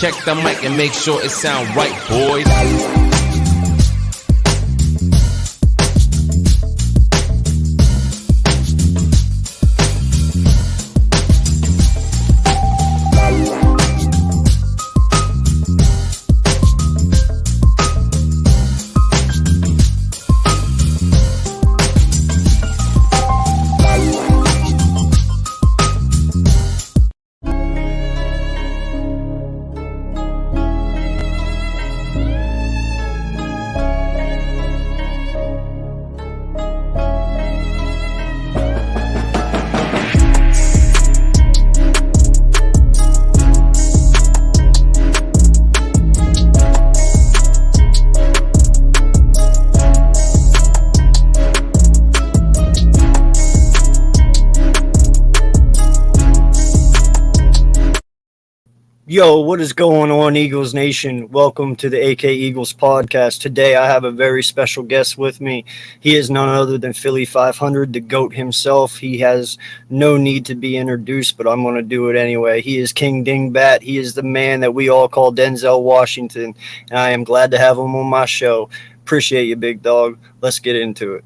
Check the mic and make sure it sound right, boys. Yo, what is going on, Eagles Nation? Welcome to the AK Eagles podcast. Today, I have a very special guest with me. He is none other than Philly 500, the GOAT himself. He has no need to be introduced, but I'm going to do it anyway. He is King Dingbat. He is the man that we all call Denzel Washington, and I am glad to have him on my show. Appreciate you, big dog. Let's get into it.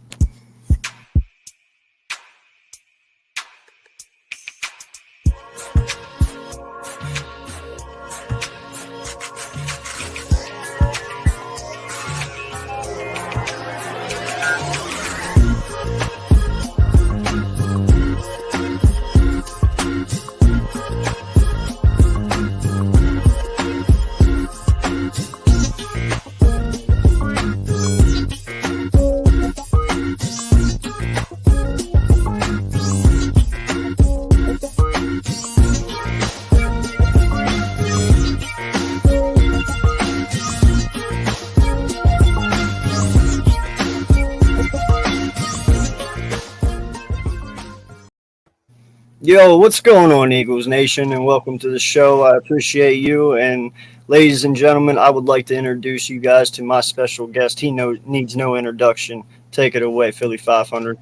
Yo, what's going on, Eagles Nation, and welcome to the show. I appreciate you, and ladies and gentlemen, I would like to introduce you guys to my special guest. He needs no introduction. Take it away, Philly 500.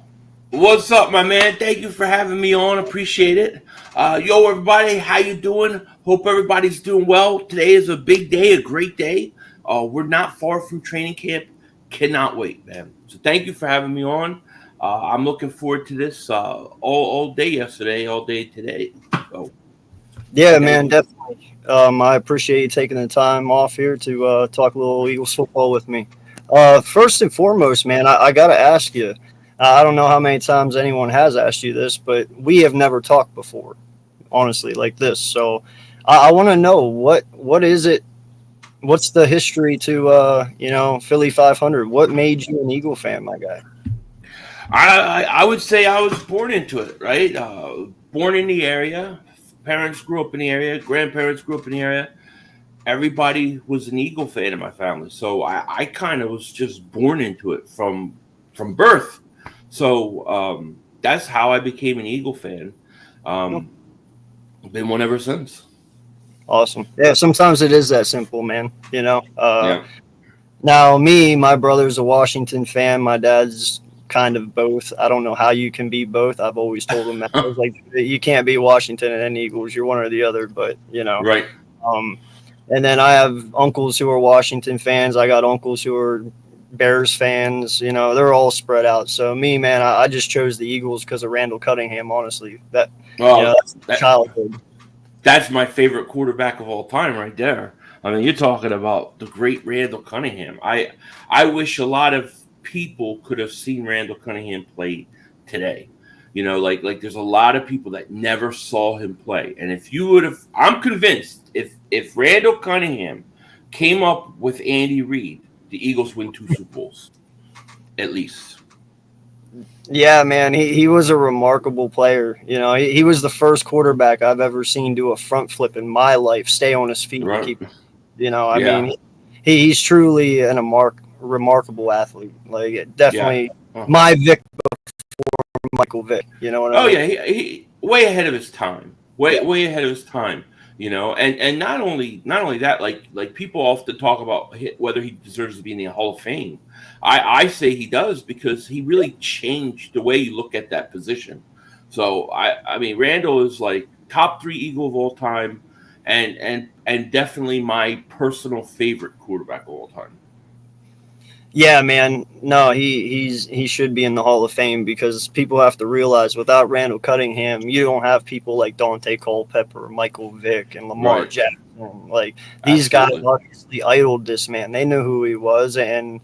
What's up, my man? Thank you for having me on. Appreciate it. Yo, everybody, how you doing? Hope everybody's doing well. Today is a big day, a great day. We're not far from training camp. Cannot wait, man. So thank you for having me on. I'm looking forward to this all day yesterday, all day today. So, yeah, man, definitely. I appreciate you taking the time off here to talk a little Eagles football with me. First and foremost, man, I got to ask you, I don't know how many times anyone has asked you this, but we have never talked before, honestly, like this. So I want to know, what is it? What's the history to, Philly 500? What made you an Eagle fan, my guy? I would say I was born into it, right? Born in the area. Parents grew up in the area. Grandparents grew up in the area. Everybody was an Eagle fan in my family. So I kind of was just born into it from birth. So that's how I became an Eagle fan. Been one ever since. Awesome. Yeah, sometimes it is that simple, man. Yeah. Now, my brother's a Washington fan. My dad's kind of both. I don't know how you can be both. I've always told him that. I was like, you can't be Washington and Eagles. You're one or the other, but Right. And then I have uncles who are Washington fans. I got uncles who are Bears fans. They're all spread out. So me, man, I just chose the Eagles because of Randall Cunningham. Honestly, that's childhood. That's my favorite quarterback of all time, right there. I mean, you're talking about the great Randall Cunningham. I wish a lot of people could have seen Randall Cunningham play today. Like there's a lot of people that never saw him play. And if you would have, I'm convinced if Randall Cunningham came up with Andy Reid, the Eagles win 2 Super Bowls, at least. Yeah, man, he was a remarkable player. He was the first quarterback I've ever seen do a front flip in my life, stay on his feet. Right. I mean, he's truly a remarkable athlete. Like, definitely my Vic before Michael Vick. You know what I mean? Oh, yeah, he way ahead of his time. Way ahead of his time. And not only that, like people often talk about whether he deserves to be in the Hall of Fame. I say he does because he really changed the way you look at that position. So I mean, Randall is like top 3 Eagle of all time, and and definitely my personal favorite quarterback of all time. Yeah, man. No, he should be in the Hall of Fame because people have to realize without Randall Cunningham, you don't have people like Dante Culpepper, Michael Vick, and Lamar Right. Jackson. Like these Absolutely. guys obviously idoled this man. They knew who he was, and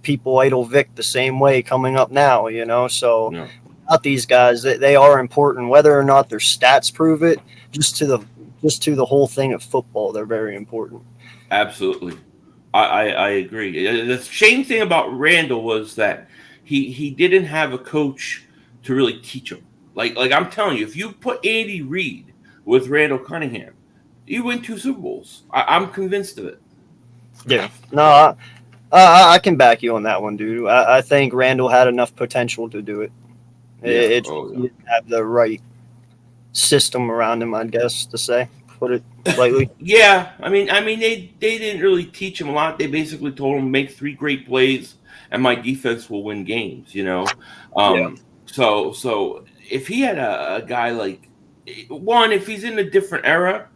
people idol Vick the same way coming up now. So Yeah. without these guys, they are important, whether or not their stats prove it. Just to the whole thing of football, they're very important. Absolutely. I agree. The shame thing about Randall was that he didn't have a coach to really teach him. Like I'm telling you, if you put Andy Reid with Randall Cunningham, you win 2 Super Bowls. I'm convinced of it. Yeah. No, I can back you on that one, dude. I think Randall had enough potential to do it. It Oh, just yeah. didn't have the right system around him, I guess, to say, put it lightly. Yeah, I mean, they didn't really teach him a lot. They basically told him make 3 great plays, and my defense will win games. Yeah. So if he had a guy like if he's in a different era,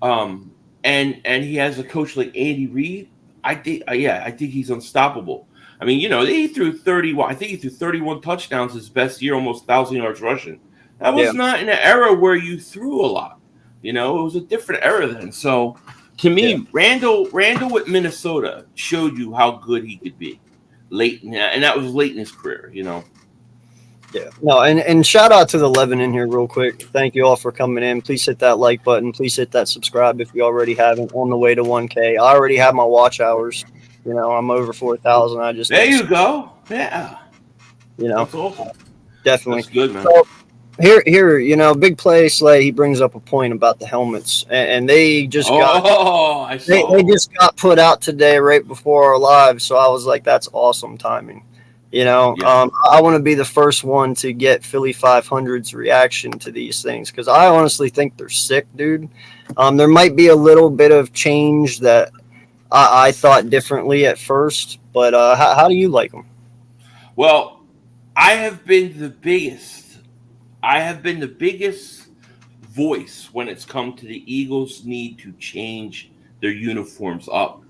and he has a coach like Andy Reid, I think he's unstoppable. I mean, he threw 30. I think he threw 31 touchdowns his best year, almost 1,000 yards rushing. That was Yeah. not in an era where you threw a lot. It was a different era then. So, to me, Yeah. Randall with Minnesota showed you how good he could be late, and that was late in his career. Yeah. No, and shout out to the 11 in here real quick. Thank you all for coming in. Please hit that like button. Please hit that subscribe if you already haven't. On the way to 1K. I already have my watch hours. I'm over 4,000. I just There you go. Yeah, that's awesome. definitely. That's good, man. So, here, big play Slay. He brings up a point about the helmets, and they just I saw. they just got put out today, right before our live. So I was like, that's awesome timing. Yeah. I want to be the first one to get Philly 500's reaction to these things because I honestly think they're sick, dude. There might be a little bit of change that I thought differently at first, but how do you like them? Well, I have been the biggest voice when it's come to the Eagles' need to change their uniforms up.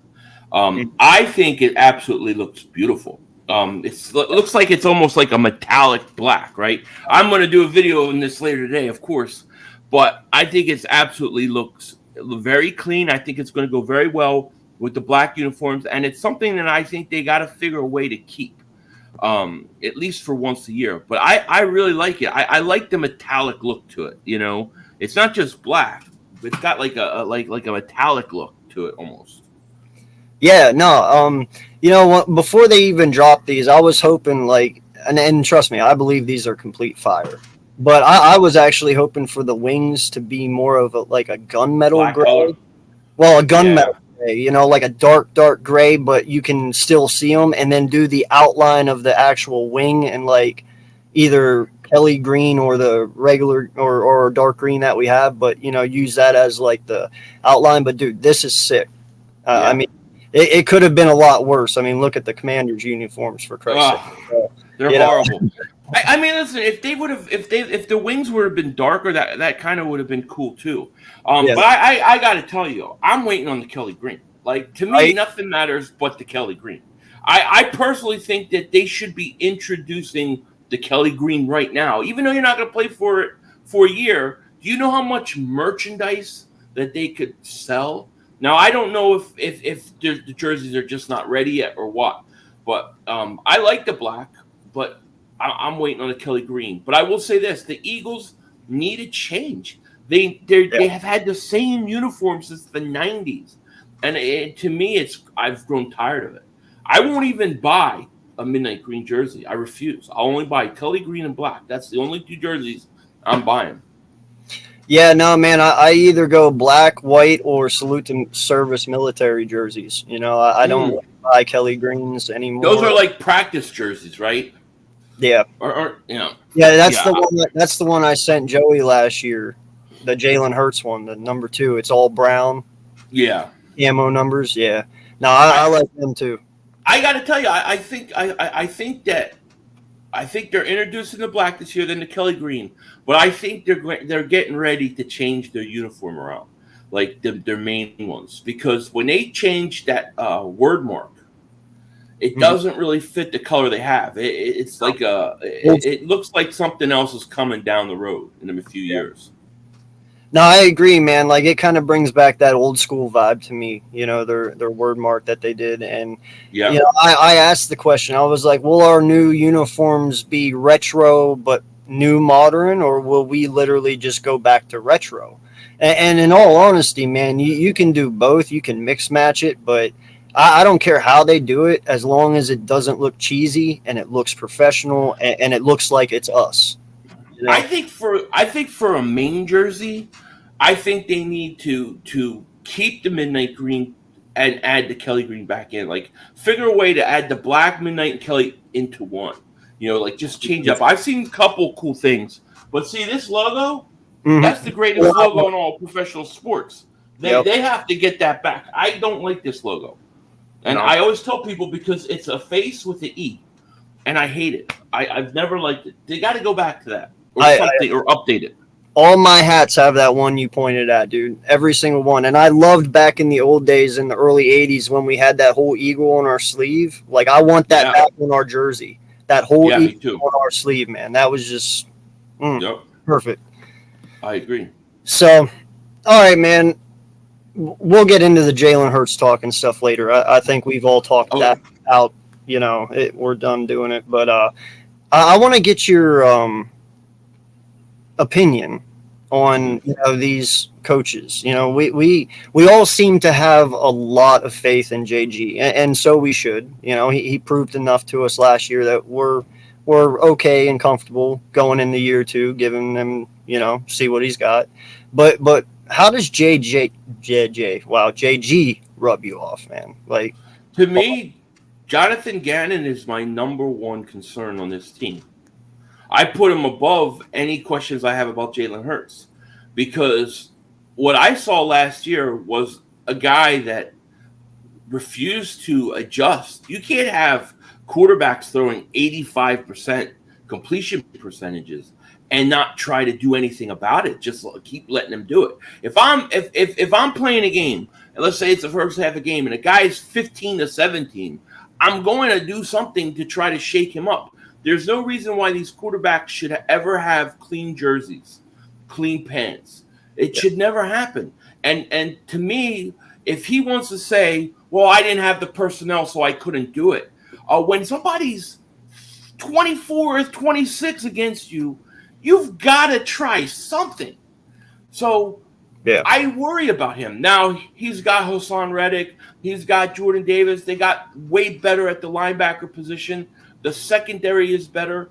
I think it absolutely looks beautiful. It looks like it's almost like a metallic black, right? I'm going to do a video on this later today, of course, but I think it's absolutely looks very clean. I think it's going to go very well with the black uniforms, and it's something that I think they got to figure a way to keep, at least for once a year. But I really like it. I like the metallic look to it. It's not just black; it's got like a metallic look to it almost. Yeah, no. Before they even dropped these, I was hoping and trust me, I believe these are complete fire. But I was actually hoping for the wings to be more of a gunmetal Black gray. color. Well, a gunmetal gray, like a dark gray, but you can still see them, and then do the outline of the actual wing and either Kelly green or the regular or dark green that we have, but use that as the outline. But dude, this is sick. I mean. It could have been a lot worse. I mean, look at the Commanders' uniforms for Christ's sake. They're horrible. I mean, listen, if the wings would have been darker, that kind of would have been cool too. But I got to tell you, I'm waiting on the Kelly green. To me, nothing matters but the Kelly green. I personally think that they should be introducing the Kelly green right now, even though you're not going to play for it for a year. Do you know how much merchandise that they could sell? Now, I don't know if the jerseys are just not ready yet or what, but I like the black, but I'm waiting on the Kelly green. But I will say this, the Eagles need a change. They have had the same uniform since the 90s, and to me, I've grown tired of it. I won't even buy a midnight green jersey. I refuse. I'll only buy Kelly green and black. That's the only 2 jerseys I'm buying. Yeah, no, man. I either go black, white, or salute to service military jerseys. I don't buy Kelly greens anymore. Those are like practice jerseys, right? Yeah. Yeah, that's the one. That's the one I sent Joey last year. The Jalen Hurts one, the number 2. It's all brown. Yeah. Camo numbers. Yeah. No, I like them too. I got to tell you, I think they're introducing the black this year, then the Kelly green. But I think they're getting ready to change their uniform around. like their main ones, because when they change that word mark, it doesn't really fit the color they have. It's like it looks like something else is coming down the road in a few years. No, I agree, man. Like it kind of brings back that old school vibe to me. Their word mark that they did, and I asked the question. I was like, will our new uniforms be retro but new modern, or will we literally just go back to retro? And in all honesty, man, you can do both. You can mix match it, but I don't care how they do it as long as it doesn't look cheesy and it looks professional and it looks like it's us. I think for a main jersey, I think they need to keep the midnight green and add the Kelly green back in. Like figure a way to add the black, midnight, and Kelly into one. Like just change up. I've seen a couple cool things, but see this logo, that's the greatest logo in all professional sports. They have to get that back. I don't like this logo, and I always tell people because it's a face with an E, and I hate it. I've never liked it. They got to go back to that. Or something, or update it. All my hats have that one you pointed at, dude. Every single one. And I loved back in the old days in the early 80s when we had that whole eagle on our sleeve. Like, I want that back on our jersey. That whole eagle on our sleeve, man. That was just perfect. I agree. So, all right, man. We'll get into the Jalen Hurts talk and stuff later. I think we've all talked that out. We're done doing it. But I want to get your opinion on these coaches. We all seem to have a lot of faith in JG, and so we should. He proved enough to us last year that we're okay and comfortable going into year two, giving him see what he's got. But how does JG rub you off, man? Like, to me, Jonathan Gannon is my number one concern on this team. I put him above any questions I have about Jalen Hurts, because what I saw last year was a guy that refused to adjust. You can't have quarterbacks throwing 85% completion percentages and not try to do anything about it. Just keep letting them do it. If I'm playing a game, and let's say it's the first half of a game, and a guy is 15-17, I'm going to do something to try to shake him up. There's no reason why these quarterbacks should ever have clean jerseys, clean pants. It should never happen. And to me, if he wants to say, well, I didn't have the personnel, so I couldn't do it. When somebody's 24 or 26 against you, you've got to try something. So I worry about him. Now, he's got Hassan Reddick. He's got Jordan Davis. They got way better at the linebacker position. The secondary is better.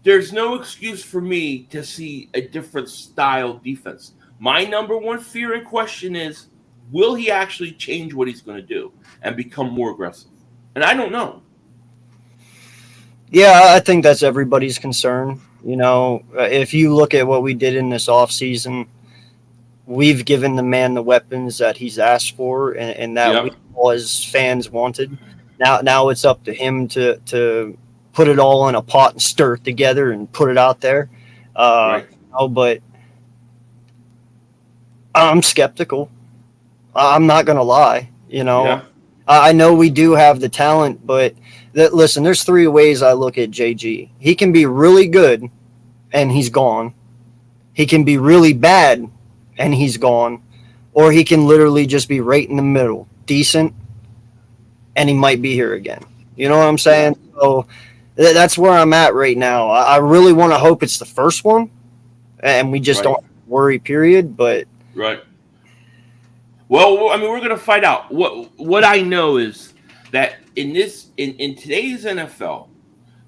There's no excuse for me to see a different style defense. My number one fear and question is, will he actually change what he's going to do and become more aggressive? And I don't know. Yeah, I think that's everybody's concern. If you look at what we did in this offseason, we've given the man the weapons that he's asked for and that we all as fans wanted. Now it's up to him to put it all in a pot and stir it together and put it out there. But I'm skeptical. I'm not going to lie. I know we do have the talent, but listen, there's three ways I look at JG. He can be really good and he's gone. He can be really bad and he's gone. Or he can literally just be right in the middle, decent, and he might be here again. You know what I'm saying? So that's where I'm at right now. I really want to hope it's the first one and we just don't worry, period. But well, I mean, we're going to find out. What I know is that in today's NFL,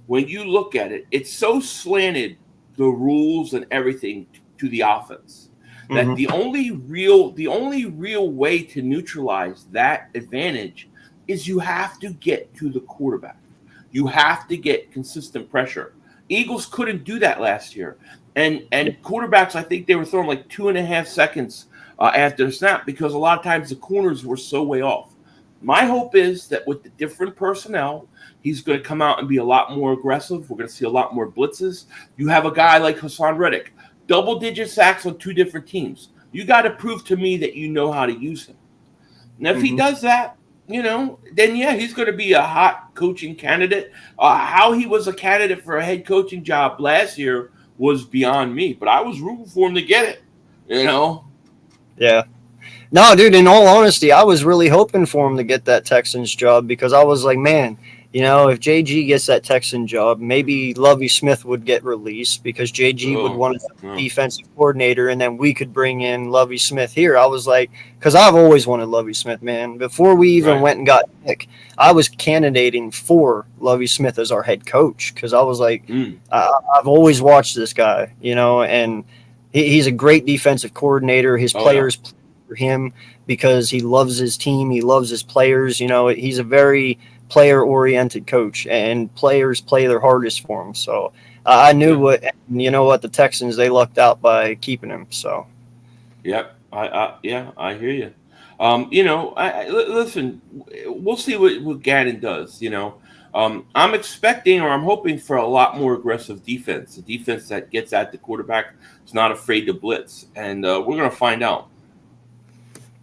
when you look at it, it's so slanted, the rules and everything, to the offense, that the only real way to neutralize that advantage is you have to get to the quarterback. You have to get consistent pressure. Eagles couldn't do that last year. And quarterbacks, I think they were throwing like 2.5 seconds after the snap, because a lot of times the corners were so way off. My hope is that with the different personnel, he's going to come out and be a lot more aggressive. We're going to see a lot more blitzes. You have a guy like Hassan Reddick, double-digit sacks on two different teams. You got to prove to me that you know how to use him. Now, if he does that, then yeah, he's going to be a hot coaching candidate. How he was a candidate for a head coaching job last year was beyond me, but I was rooting for him to get it. Yeah. No, dude, in all honesty, I was really hoping for him to get that Texans job because I was like, man, if JG gets that Texan job, maybe Lovie Smith would get released because JG would want a defensive coordinator, and then we could bring in Lovie Smith here. I was like, because I've always wanted Lovie Smith, man. Before we even went and got Nick, I was candidating for Lovie Smith as our head coach because I was like, I've always watched this guy, and he's a great defensive coordinator. His players play for him because he loves his team. He loves his players. He's a very player-oriented coach, and players play their hardest for him. So I knew what the Texans, they lucked out by keeping him. So, yep, I hear you. Listen, we'll see what Gannon does. I'm expecting or I'm hoping for a lot more aggressive defense, a defense that gets at the quarterback, is not afraid to blitz, and we're gonna find out.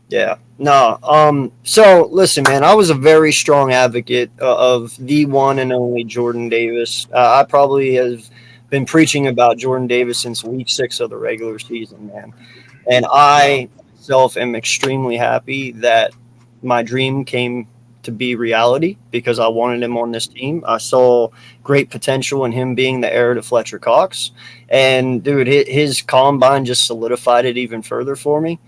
Yeah. No. So listen, man, I was a very strong advocate of the one and only Jordan Davis. I probably have been preaching about Jordan Davis since week 6 of the regular season, man. And I myself am extremely happy that my dream came to be reality because I wanted him on this team. I saw great potential in him being the heir to Fletcher Cox. And dude, his combine just solidified it even further for me.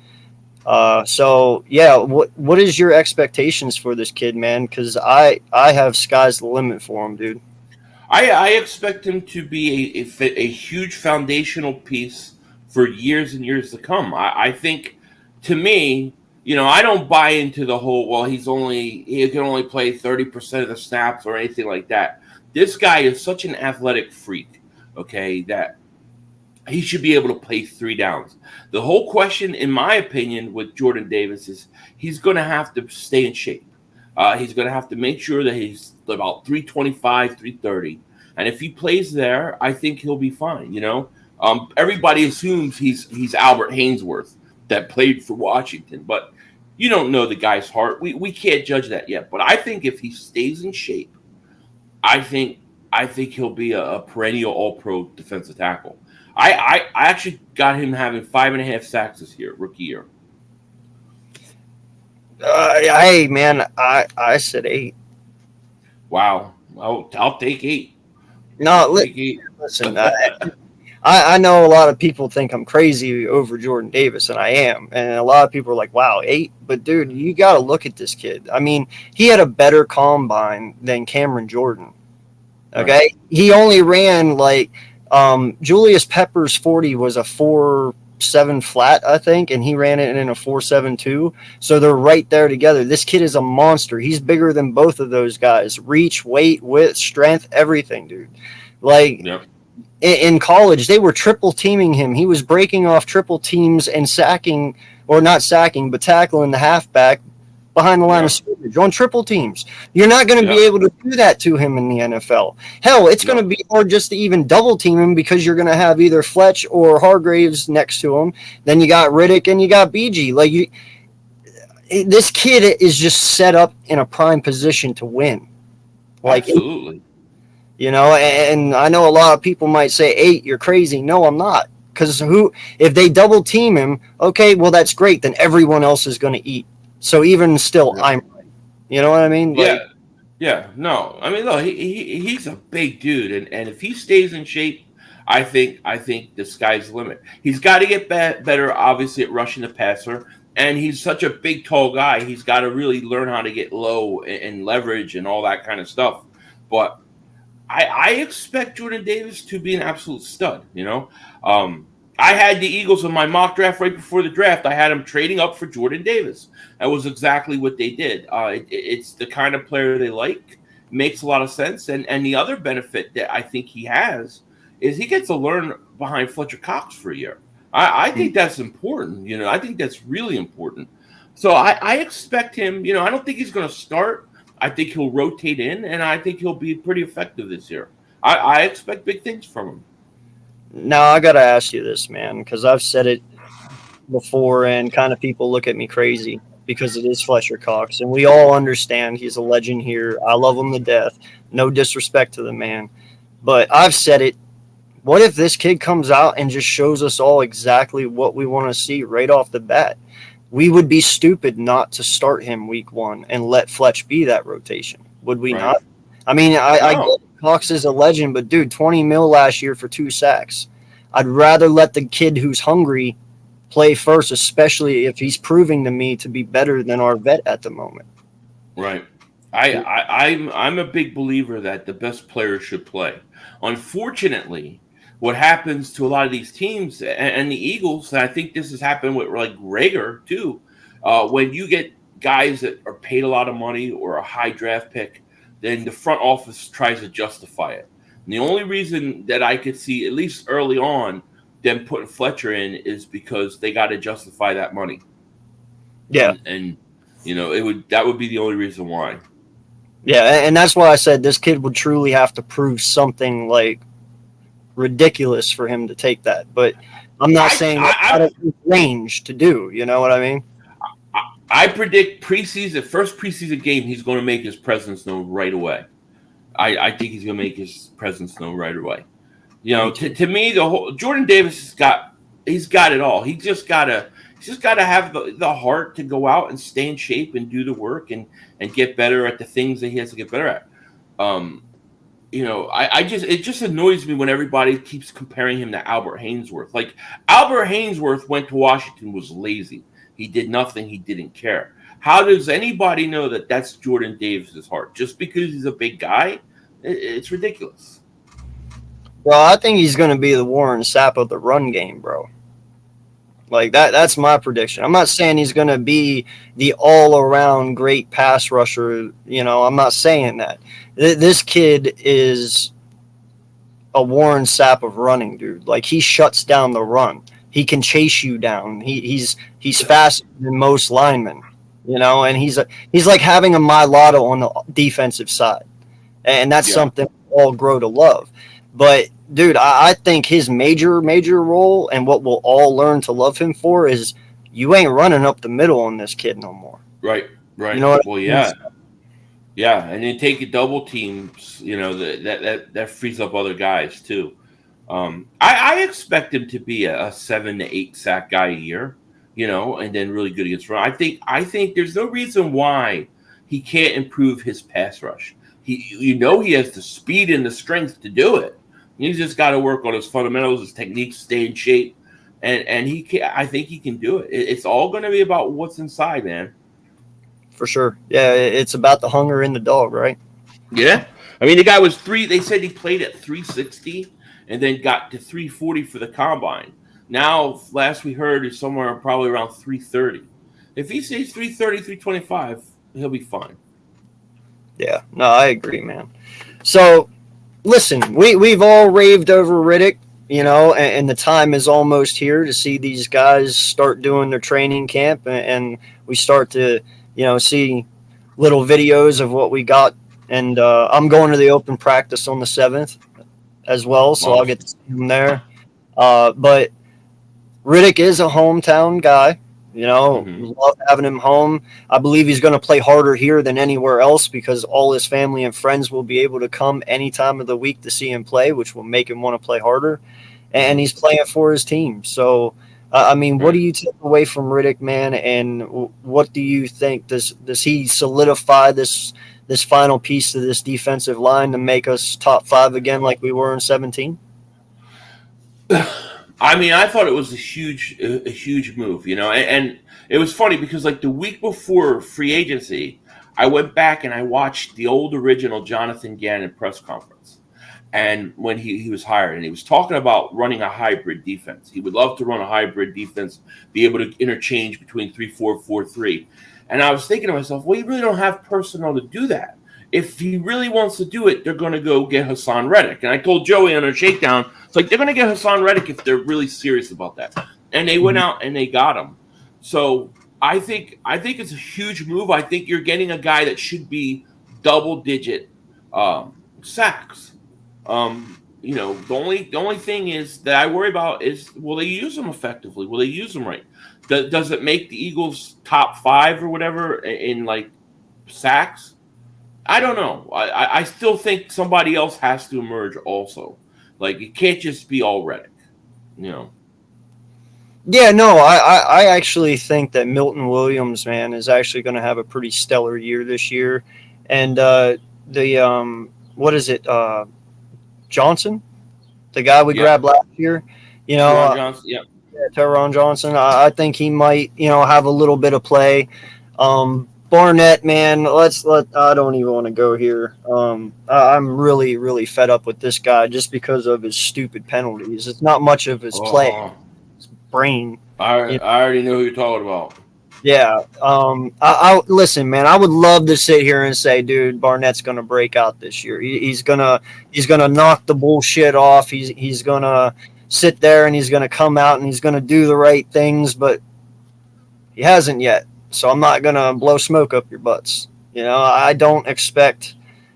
So yeah, what is your expectations for this kid, man? Because I have sky's the limit for him, dude. I expect him to be a huge foundational piece for years and years to come. I think, to me, I don't buy into the whole, he can only play 30% of the snaps or anything like that. This guy is such an athletic freak, okay, that he should be able to play 3 downs. The whole question, in my opinion, with Jordan Davis is he's going to have to stay in shape. He's going to have to make sure that he's about 325, 330. And if he plays there, I think he'll be fine, Everybody assumes he's Albert Haynesworth that played for Washington, but you don't know the guy's heart. We can't judge that yet. But I think if he stays in shape, I think he'll be a perennial all-pro defensive tackle. I actually got him having 5.5 sacks this year, rookie year. Hey, man, I said 8. Wow. I'll take 8. No, listen, I know a lot of people think I'm crazy over Jordan Davis, and I am. And a lot of people are like, wow, 8? But, dude, you got to look at this kid. I mean, he had a better combine than Cameron Jordan. Okay? Right. He only ran, Julius Peppers' 40 was a 4.7 flat, I think, and he ran it in a 4.72. So they're right there together. This kid is a monster. He's bigger than both of those guys. Reach, weight, width, strength, everything, dude. Yep. In college, they were triple teaming him. He was breaking off triple teams and sacking, or not sacking, but tackling the halfback behind the line of scrimmage on triple teams. You're not going to be able to do that to him in the NFL. Hell, it's going to be hard just to even double team him because you're going to have either Fletch or Hargraves next to him. Then you got Riddick and you got BG. This kid is just set up in a prime position to win. Absolutely. And I know a lot of people might say 8, you're crazy. No, I'm not. Because if they double team him, okay, well, that's great. Then everyone else is going to eat. So even still, I'm right. You know what I mean? Yeah. No, I mean, look, he's a big dude, and if he stays in shape, I think the sky's the limit. He's got to get better, obviously, at rushing the passer, and he's such a big, tall guy. He's got to really learn how to get low and leverage and all that kind of stuff. But I expect Jordan Davis to be an absolute stud. I had the Eagles in my mock draft right before the draft. I had them trading up for Jordan Davis. That was exactly what they did. It's the kind of player they like. Makes a lot of sense. And the other benefit that I think he has is he gets to learn behind Fletcher Cox for a year. I think that's important. I think that's really important. So I expect him, I don't think he's going to start. I think he'll rotate in, and I think he'll be pretty effective this year. I expect big things from him. Now, I got to ask you this, man, because I've said it before, and kind of people look at me crazy because it is Fletcher Cox, and we all understand he's a legend here. I love him to death. No disrespect to the man, but I've said it. What if this kid comes out and just shows us all exactly what we want to see right off the bat? We would be stupid not to start him week one and let Fletch be that rotation. Would we not? I mean, I get Cox is a legend, but dude, 20 mil last year for 2 sacks. I'd rather let the kid who's hungry play first, especially if he's proving to me to be better than our vet at the moment. Right. I'm a big believer that the best players should play. Unfortunately, what happens to a lot of these teams and the Eagles, and I think this has happened with like Rager too, when you get guys that are paid a lot of money or a high draft pick, then the front office tries to justify it. And the only reason that I could see, at least early on, them putting Fletcher in is because they got to justify that money. Yeah, and that would be the only reason why. Yeah, and that's why I said this kid would truly have to prove something like ridiculous for him to take that. But I'm not saying out of range to do. You know what I mean? I predict first preseason game, he's going to make his presence known right away. I think he's going to make his presence known right away. You know, to me, the whole Jordan Davis he's got it all. He's just got to have the heart to go out and stay in shape and do the work and get better at the things that he has to get better at. It just annoys me when everybody keeps comparing him to Albert Haynesworth. Like, Albert Haynesworth went to Washington, was lazy. He did nothing. He didn't care. How does anybody know that that's Jordan Davis's heart? Just because he's a big guy? It's ridiculous. Well, I think he's going to be the Warren Sapp of the run game, bro. Like, that's my prediction. I'm not saying he's going to be the all-around great pass rusher. You know, I'm not saying that. This kid is a Warren Sapp of running, dude. Like, he shuts down the run. He can chase you down. He's faster than most linemen, you know, and he's like having a Mylotta on the defensive side. And that's something we all grow to love. But, dude, I think his major role and what we'll all learn to love him for is you ain't running up the middle on this kid no more. Right. You know what I mean? Yeah. Yeah, and then take double teams, you know, that frees up other guys too. I expect him to be a 7 to 8 sack guy a year, you know, and then really good against run. I think there's no reason why he can't improve his pass rush. He has the speed and the strength to do it. He's just got to work on his fundamentals, his techniques, stay in shape, and I think he can do it. It's all going to be about what's inside, man. For sure. Yeah, it's about the hunger in the dog, right? Yeah. I mean, the guy was they said he played at 360 and then got to 340 for the combine. Now, last we heard, is somewhere probably around 330. If he stays 330, 325, he'll be fine. Yeah, no, I agree, man. So, listen, we've all raved over Riddick, you know, and the time is almost here to see these guys start doing their training camp, and we start to, you know, see little videos of what we got. And I'm going to the open practice on the 7th as well, so I'll get to see him there. But Riddick is a hometown guy. You know, love having him home. I believe he's going to play harder here than anywhere else because all his family and friends will be able to come any time of the week to see him play, which will make him want to play harder. And he's playing for his team. So, I mean, what do you take away from Riddick, man? And what do you think? Does he solidify this final piece to this defensive line to make us top 5 again like we were in 17? I mean, I thought it was a huge move, you know, and it was funny because like the week before free agency, I went back and I watched the old original Jonathan Gannon press conference, and when he was hired, and he was talking about running a hybrid defense. He would love to run a hybrid defense, be able to interchange between 3-4, 4-3, and I was thinking to myself, well, you really don't have personnel to do that. If he really wants to do it, they're going to go get Hassan Reddick. And I told Joey on a shakedown, it's like they're going to get Hassan Reddick if they're really serious about that. And they went out and they got him. So I think it's a huge move. I think you're getting a guy that should be double-digit sacks. the only thing is that I worry about is, will they use them effectively? Will they use them right? Does it make the Eagles top 5 or whatever in like sacks? I don't know. I still think somebody else has to emerge also. Like, it can't just be all Reddick, you know. Yeah, no, I actually think that Milton Williams, man, is actually going to have a pretty stellar year this year. And what is it? Johnson, the guy we grabbed last year, Teron Johnson, yeah. Teron Johnson. I think he might, have a little bit of play. Barnett, man, I don't even want to go here. I'm really, really fed up with this guy just because of his stupid penalties. It's not much of his play, his brain. I already know who you're talking about. Yeah. I listen, man. I would love to sit here and say, dude, Barnett's gonna break out this year. He's gonna knock the bullshit off. He's gonna sit there and he's gonna come out and he's gonna do the right things, but he hasn't yet. So I'm not gonna blow smoke up your butts. I don't expect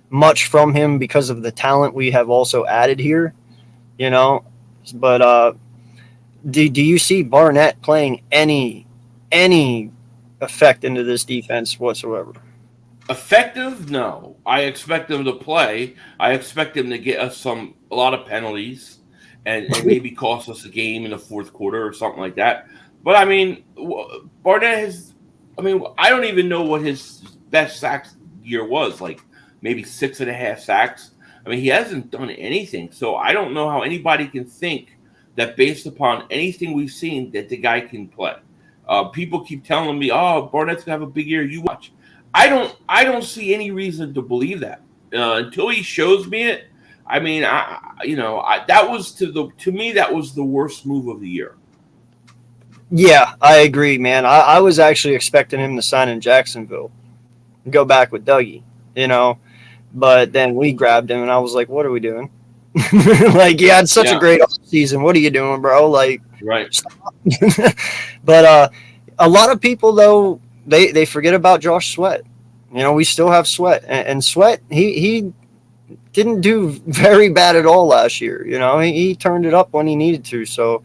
much from him because of the talent we have also added here. But do you see Barnett playing any effect into this defense whatsoever? Effective? No. I expect them to play. I expect them to get us a lot of penalties and maybe cost us a game in the fourth quarter or something like that. But I mean, Barnett has. I mean, I don't even know what his best sacks year was. Like maybe 6.5 sacks. I mean, he hasn't done anything. So I don't know how anybody can think that based upon anything we've seen that the guy can play. People keep telling me, "Oh, Barnett's gonna have a big year." You watch. I don't see any reason to believe that until he shows me it. I mean, that was to me that was the worst move of the year. Yeah, I agree, man. I was actually expecting him to sign in Jacksonville, go back with Dougie, but then we grabbed him, and I was like, "What are we doing?" Like, you had such a great offseason. What are you doing, bro? Like, right. But a lot of people, though, they forget about Josh Sweat. We still have Sweat, and Sweat, he didn't do very bad at all last year. He turned it up when he needed to. So,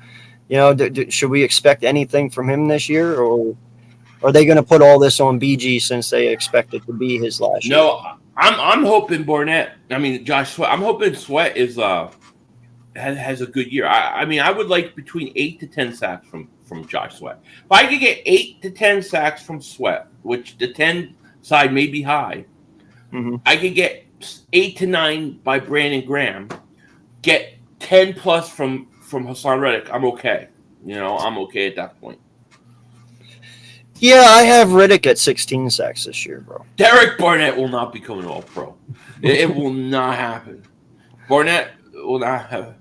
should we expect anything from him this year, or are they going to put all this on BG since they expect it to be his last year? No, I'm hoping Josh Sweat. I'm hoping Sweat is has a good year. I mean, I would like between 8 to 10 sacks from Josh Sweat. If I could get 8 to 10 sacks from Sweat, which the 10 side may be high, I could get 8 to 9 by Brandon Graham, get 10 plus from Hassan Reddick. I'm okay. I'm okay at that point. Yeah, I have Reddick at 16 sacks this year, bro. Derek Barnett will not be coming all pro. It will not happen. Barnett will not have.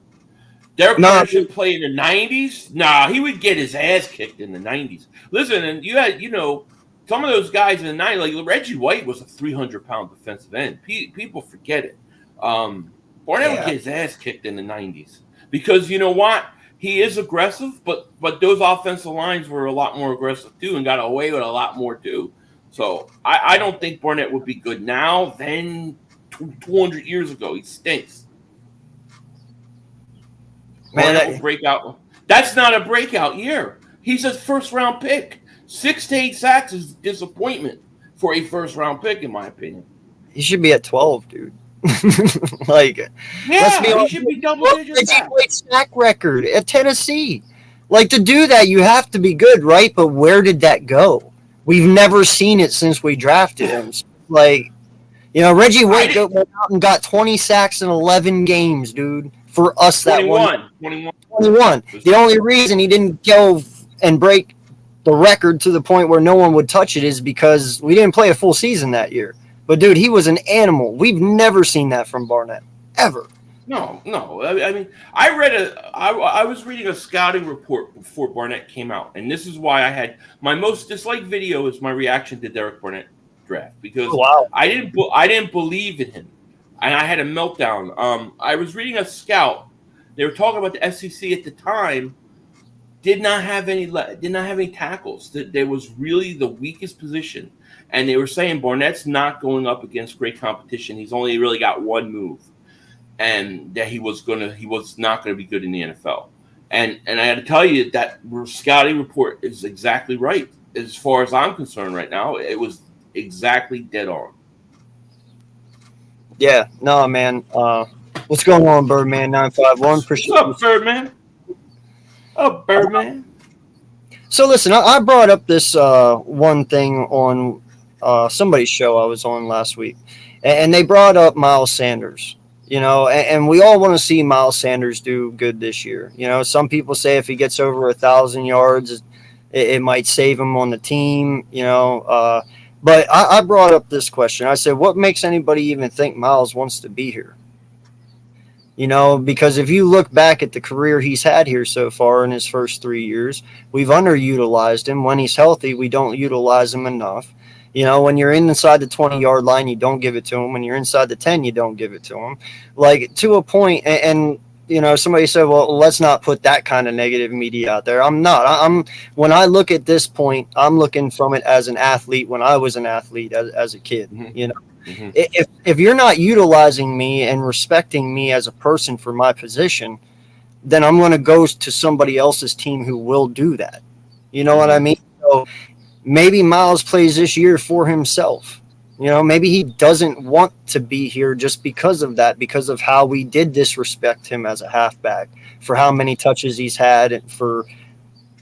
Derek Barnett should play in the 90s. Nah, he would get his ass kicked in the 90s. Listen, and you had, some of those guys in the 90s, like Reggie White was a 300-pound defensive end. People forget it. Barnett would get his ass kicked in the 90s. Because you know what? He is aggressive, but those offensive lines were a lot more aggressive too and got away with a lot more too. So I don't think Barnett would be good now than 200 years ago. He stinks. Man, that will break out. That's not a breakout year. He's a first-round pick. 6 to 8 sacks is disappointment for a first-round pick, in my opinion. He should be at 12, dude. Like, he should be double-digit sack record at Tennessee. Like, to do that, you have to be good, right? But where did that go? We've never seen it since we drafted him. Like, Reggie White went out and got 20 sacks in 11 games, dude. For us, 21. 21. The only reason he didn't go and break the record to the point where no one would touch it is because we didn't play a full season that year. But, dude, he was an animal. We've never seen that from Barnett, ever. No. I mean, I was reading a scouting report before Barnett came out, and this is why I had my most disliked video is my reaction to Derek Barnett draft because I didn't believe in him, and I had a meltdown. I was reading a scout. They were talking about the SEC at the time. Did not have any tackles. There was really the weakest position. And they were saying Barnett's not going up against great competition. He's only really got one move. and that he was not gonna be good in the NFL. And I got to tell you that scouting report is exactly right. As far as I'm concerned right now, it was exactly dead on. Yeah, no, man. What's going on, Birdman 951? Appreciate What's up, Birdman? Oh, Birdman. So listen, I brought up this one thing on somebody's show I was on last week, and they brought up Miles Sanders. And we all want to see Miles Sanders do good this year. Some people say if he gets over 1,000 yards, it might save him on the team. But I brought up this question. I said, what makes anybody even think Miles wants to be here? Because if you look back at the career he's had here so far in his first 3 years, we've underutilized him. When he's healthy, we don't utilize him enough. When you're inside the 20-yard line, you don't give it to him. When you're inside the 10, you don't give it to him. Like, to a point, and somebody said, well, let's not put that kind of negative media out there. I'm not. When I look at this point, I'm looking from it as an athlete when I was an athlete as a kid, Mm-hmm. If you're not utilizing me and respecting me as a person for my position, then I'm going to go to somebody else's team who will do that. You know what I mean? So maybe Miles plays this year for himself. Maybe he doesn't want to be here just because of that, because of how we did disrespect him as a halfback, for how many touches he's had, and for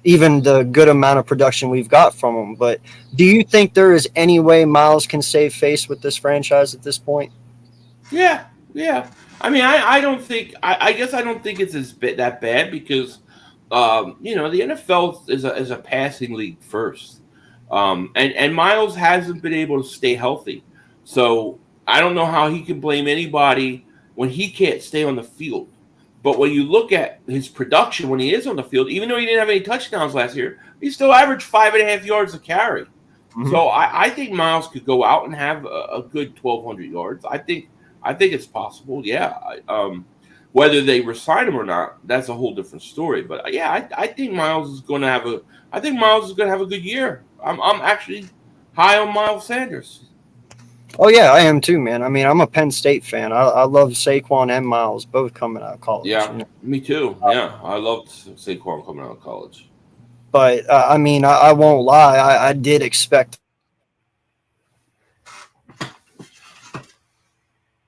even the good amount of production we've got from him. But do you think there is any way Miles can save face with this franchise at this point? Yeah. I mean, I don't think. I guess I don't think it's that bad because, the NFL is a passing league first, and Miles hasn't been able to stay healthy. So I don't know how he can blame anybody when he can't stay on the field. But when you look at his production when he is on the field, even though he didn't have any touchdowns last year, he still averaged 5.5 yards a carry. Mm-hmm. So I think Miles could go out and have a good 1,200 yards. I think it's possible. Yeah. Whether they resign him or not, that's a whole different story. But yeah, I think Miles is going to have a good year. I'm actually high on Miles Sanders. Oh, yeah, I am too, man. I mean, I'm a Penn State fan. I love Saquon and Miles both coming out of college. Yeah, me too. Yeah, I loved Saquon coming out of college. But, I mean, I won't lie. I did expect.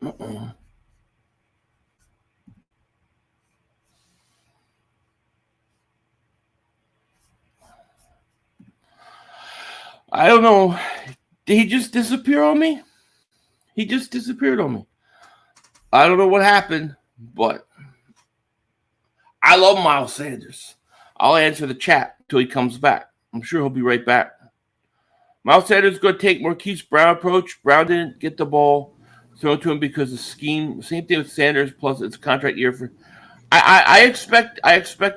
I don't know. Did he just disappear on me? He just disappeared on me. I don't know what happened, but I love Miles Sanders. I'll answer the chat until he comes back. I'm sure he'll be right back. Miles Sanders is going to take Marquise Brown approach. Brown didn't get the ball thrown to him because of scheme. Same thing with Sanders, plus it's a contract year for. I expect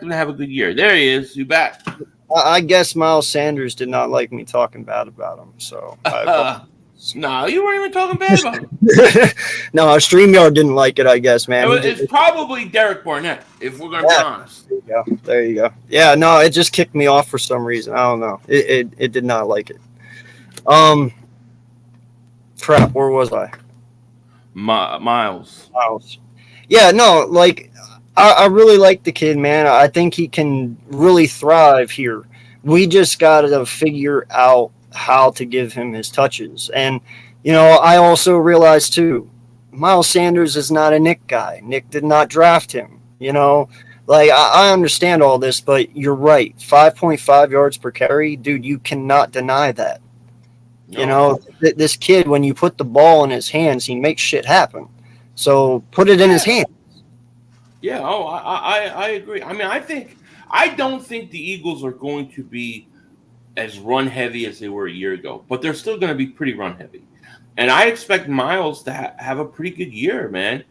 him to have a good year. There he is. You back. I guess Miles Sanders did not like me talking bad about him, so. No, you weren't even talking bad about him. No, StreamYard didn't like it, I guess, man. It's probably Derek Barnett, if we're going to be honest. There you go. Yeah, no, it just kicked me off for some reason. I don't know. It did not like it. Crap, where was I? Miles. Yeah, no, like, I really like the kid, man. I think he can really thrive here. We just got to figure out how to give him his touches. And, I also realized, too, Miles Sanders is not a Nick guy. Nick did not draft him. Like, I understand all this, but you're right. 5.5 yards per carry, dude, you cannot deny that. No. This kid, when you put the ball in his hands, he makes shit happen. So put it in his hands. Yeah, I agree. I mean, I don't think the Eagles are going to be as run heavy as they were a year ago, but they're still going to be pretty run heavy. And I expect Miles to have a pretty good year, man.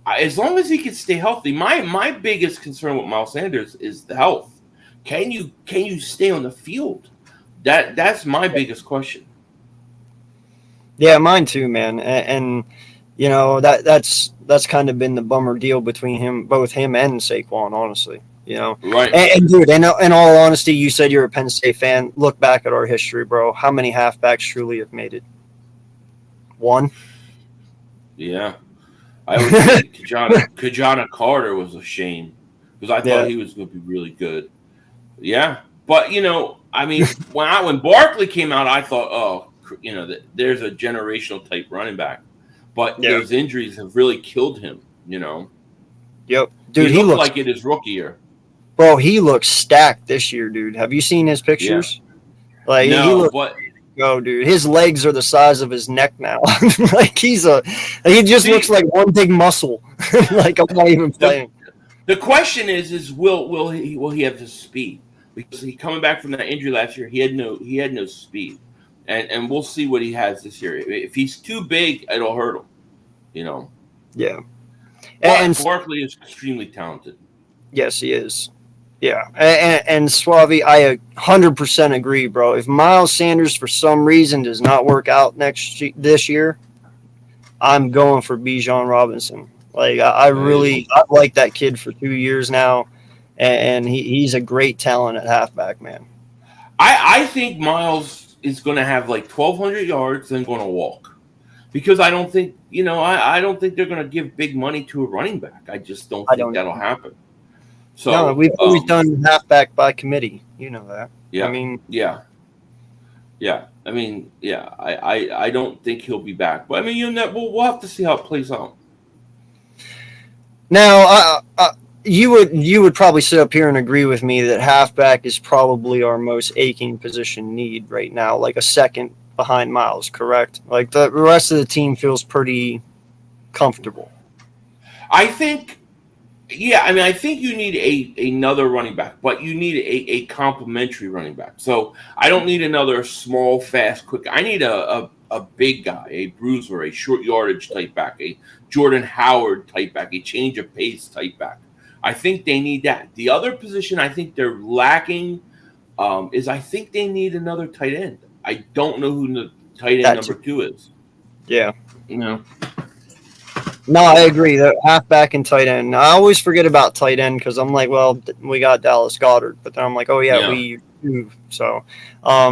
As long as he can stay healthy. My biggest concern with Miles Sanders is the health. Can you stay on the field? That's my biggest question. Yeah, mine too, man. And that's kind of been the bummer deal between both him and Saquon, honestly. Right. And dude, in all honesty, you said you're a Penn State fan. Look back at our history, bro. How many halfbacks truly have made it? One? Yeah. I always think Kajana Carter was a shame because I thought he was going to be really good. Yeah, but I mean, when Barkley came out, I thought, there's a generational type running back, but those injuries have really killed him. Yep, dude, he looked like it his rookie year. Bro, he looks stacked this year, dude. Have you seen his pictures? Yeah. Like no, he looks. But dude, his legs are the size of his neck now. Like he just looks like one big muscle. Like I'm not even playing. The question is will he have the speed? Because he coming back from that injury last year, he had no speed, and we'll see what he has this year. If he's too big, it'll hurt him. Yeah. And Barkley is extremely talented. Yes, he is. Yeah, and Suave, I 100% agree, bro. If Miles Sanders for some reason does not work out this year, I'm going for Bijan Robinson. Like I've liked that kid for 2 years now, and he's a great talent at halfback, man. I think Miles is going to have like 1,200 yards and going to walk, because I don't think I don't think they're going to give big money to a running back. I just don't think that'll happen. So no, we've always done halfback by committee. You know that. Yeah. I mean, yeah. I mean, yeah. I don't think he'll be back, but I mean, we'll have to see how it plays out. Now, you would probably sit up here and agree with me that halfback is probably our most aching position need right now, like a second behind Miles, correct? Like the rest of the team feels pretty comfortable. I think. Yeah, I mean, I think you need another running back, but you need a complementary running back. So I don't need another small, fast, quick. I need a big guy, a bruiser, a short yardage type back, a Jordan Howard type back, a change of pace type back. I think they need that. The other position I think they're lacking is I think they need another tight end. I don't know who the tight end number 2 is. Yeah. No, I agree. The halfback and tight end. I always forget about tight end because I'm like, well, we got Dallas Goedert, but then I'm like, oh yeah. We do. So, I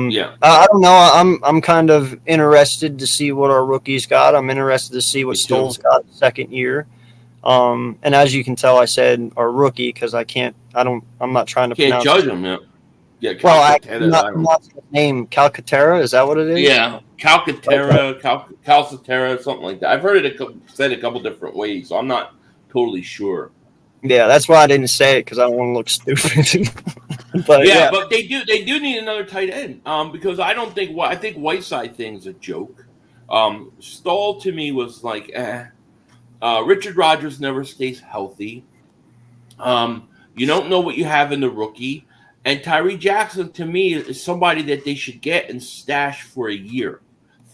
don't know. I'm kind of interested to see what our rookies got. I'm interested to see what Stoll's got second year. And as you can tell, I said our rookie because I'm not trying to can't judge him. Yeah. Well, not his name. Calcaterra, is that what it is? Yeah. Calcaterra, Calcaterra, something like that. I've heard it said a couple different ways, so I'm not totally sure. Yeah, that's why I didn't say it because I don't want to look stupid. But they do need another tight end. Because I think Whiteside thing's a joke. Stoll to me was like, Richard Rodgers never stays healthy. You don't know what you have in the rookie. And Tyree Jackson, to me, is somebody that they should get and stash for a year.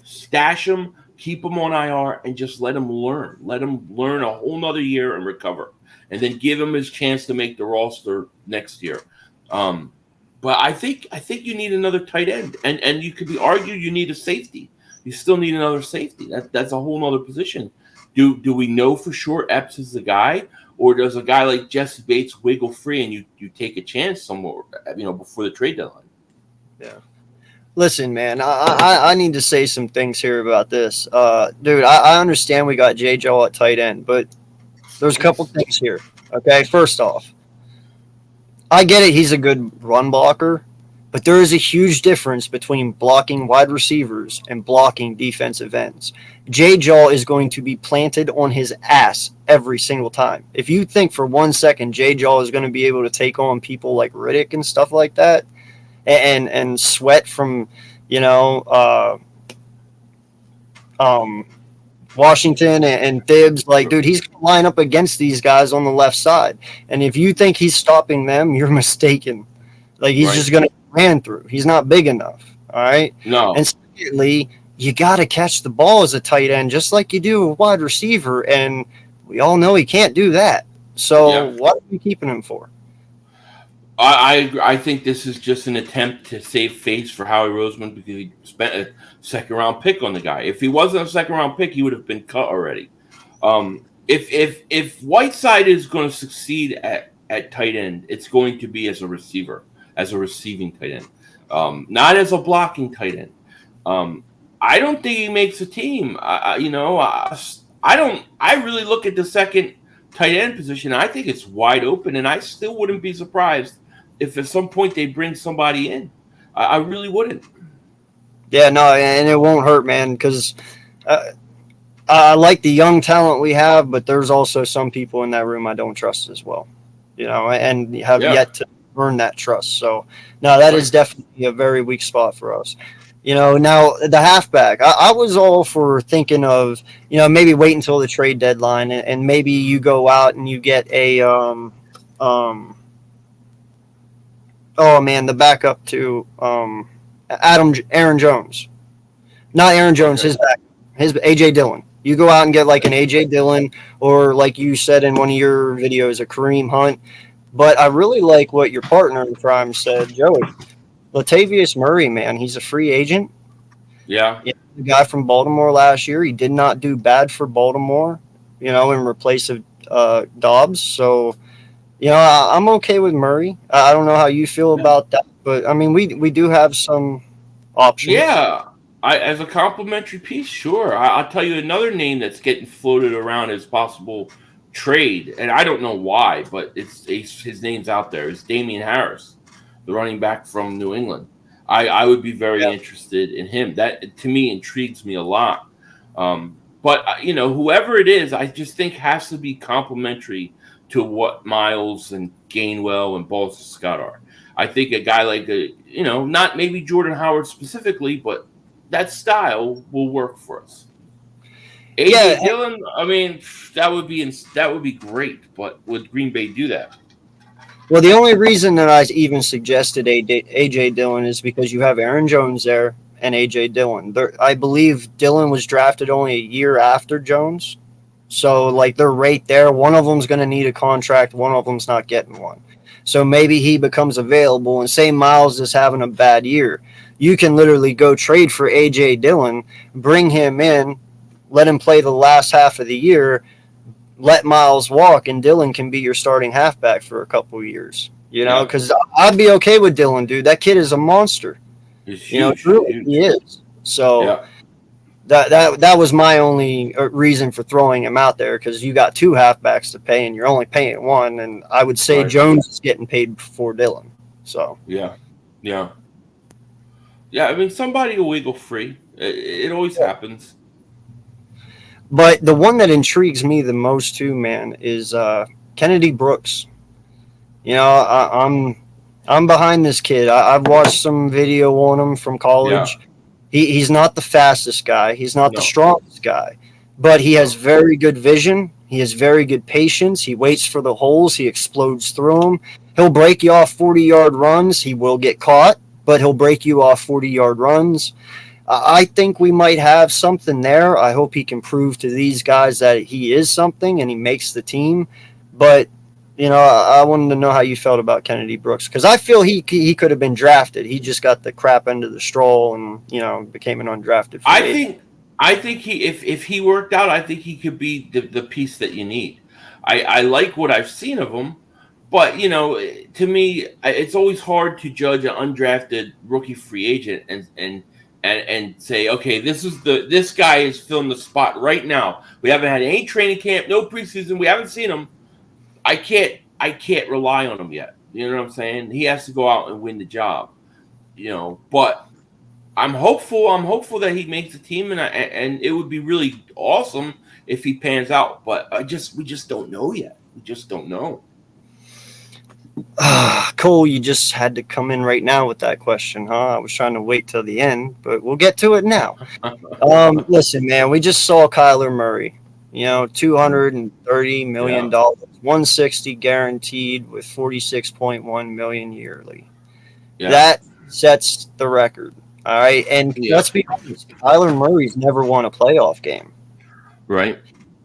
Stash him, keep him on IR, and just let him learn. Let him learn a whole nother year and recover. And then give him his chance to make the roster next year. But I think you need another tight end. And you could argue you need a safety. You still need another safety. That's a whole nother position. Do we know for sure Epps is the guy? Or does a guy like Jesse Bates wiggle free and you take a chance somewhere, before the trade deadline? Yeah. Listen, man, I need to say some things here about this. Dude, I understand we got J. Joel at tight end, but there's a couple things here. Okay, first off, I get it. He's a good run blocker, but there is a huge difference between blocking wide receivers and blocking defensive ends. J. Joel is going to be planted on his ass every single time. If you think for 1 second J. Joel is going to be able to take on people like Riddick and stuff like that and Sweat from, Washington and Thibs, dude, he's going to line up against these guys on the left side. And if you think he's stopping them, you're mistaken. He's just going to ran through. He's not big enough. All right. No. And secondly, you got to catch the ball as a tight end, just like you do a wide receiver. And we all know he can't do that. So what are we keeping him for? I think this is just an attempt to save face for Howie Roseman because he spent a second-round pick on the guy. If he wasn't a second-round pick, he would have been cut already. If Whiteside is going to succeed at tight end, it's going to be as a receiver, as a receiving tight end, not as a blocking tight end. I don't think he makes a team. I really look at the second tight end position. I think it's wide open, and I still wouldn't be surprised if at some point they bring somebody in. I really wouldn't. Yeah, no, and it won't hurt, man, because I like the young talent we have, but there's also some people in that room I don't trust as well, and have yet to earn that trust. So, no, that is definitely a very weak spot for us. Now the halfback, I was all for thinking of, maybe wait until the trade deadline and maybe you go out and you get a, oh man, the backup to Aaron Jones, not Aaron Jones, his AJ Dillon. You go out and get like an AJ Dillon, or like you said in one of your videos, a Kareem Hunt. But I really like what your partner in crime said, Joey. Latavius Murray, man, he's a free agent. Yeah. The guy from Baltimore last year, he did not do bad for Baltimore, in replace of Dobbs. So, I'm okay with Murray. I don't know how you feel about that, but I mean, we do have some options. Yeah. As a complimentary piece, sure. I'll tell you another name that's getting floated around as possible trade, and I don't know why, but his name's out there. It's Damian Harris, the running back from New England. I would be very interested in him. That, to me, intrigues me a lot. But whoever it is, I just think has to be complementary to what Miles and Gainwell and Boston Scott are. I think a guy like not maybe Jordan Howard specifically, but that style will work for us. AJ Dillon, I mean, that would be great, but would Green Bay do that? Well, the only reason that I even suggested AJ Dillon is because you have Aaron Jones there and AJ Dillon. I believe Dillon was drafted only a year after Jones. So, like, they're right there. One of them's going to need a contract. One of them's not getting one. So maybe he becomes available, and say Miles is having a bad year. You can literally go trade for AJ Dillon, bring him in, let him play the last half of the year, let Miles walk, and Dillon can be your starting halfback for a couple of years. Because I'd be okay with Dillon, dude. That kid is a monster. He's huge. Truly, he is. So that was my only reason for throwing him out there, because you got two halfbacks to pay, and you're only paying one. And I would say Jones is getting paid before Dillon. So yeah. I mean, somebody will wiggle free. It always happens. But the one that intrigues me the most too, man, is Kennedy Brooks. I'm behind this kid. I've watched some video on him from college. Yeah. He's not the fastest guy. He's not the strongest guy. But he has very good vision. He has very good patience. He waits for the holes. He explodes through them. He'll break you off 40-yard runs. He will get caught, but he'll break you off 40-yard runs. I think we might have something there. I hope he can prove to these guys that he is something and he makes the team. But, I wanted to know how you felt about Kennedy Brooks, because I feel he could have been drafted. He just got the crap end of the straw and, became an undrafted free agent. I think if he worked out, I think he could be the piece that you need. I like what I've seen of him, but, to me, it's always hard to judge an undrafted rookie free agent and say, okay, this guy is filling the spot right now. We haven't had any training camp, no preseason. We haven't seen him. I can't rely on him yet. You know what I'm saying? He has to go out and win the job. But I'm hopeful. I'm hopeful that he makes the team, and it would be really awesome if he pans out. But we just don't know yet. We just don't know. Cole, you just had to come in right now with that question, huh? I was trying to wait till the end, but we'll get to it now. Listen, man, we just saw Kyler Murray, $230 million, $160 guaranteed with $46.1 million yearly. Yeah. That sets the record. All right. And let's be honest, Kyler Murray's never won a playoff game. Right.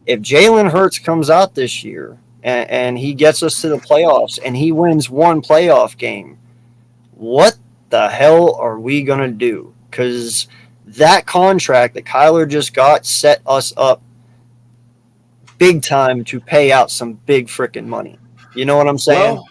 If Jalen Hurts comes out this year and he gets us to the playoffs and he wins one playoff game, what the hell are we going to do? Because that contract that Kyler just got set us up big time to pay out some big freaking money. You know what I'm saying?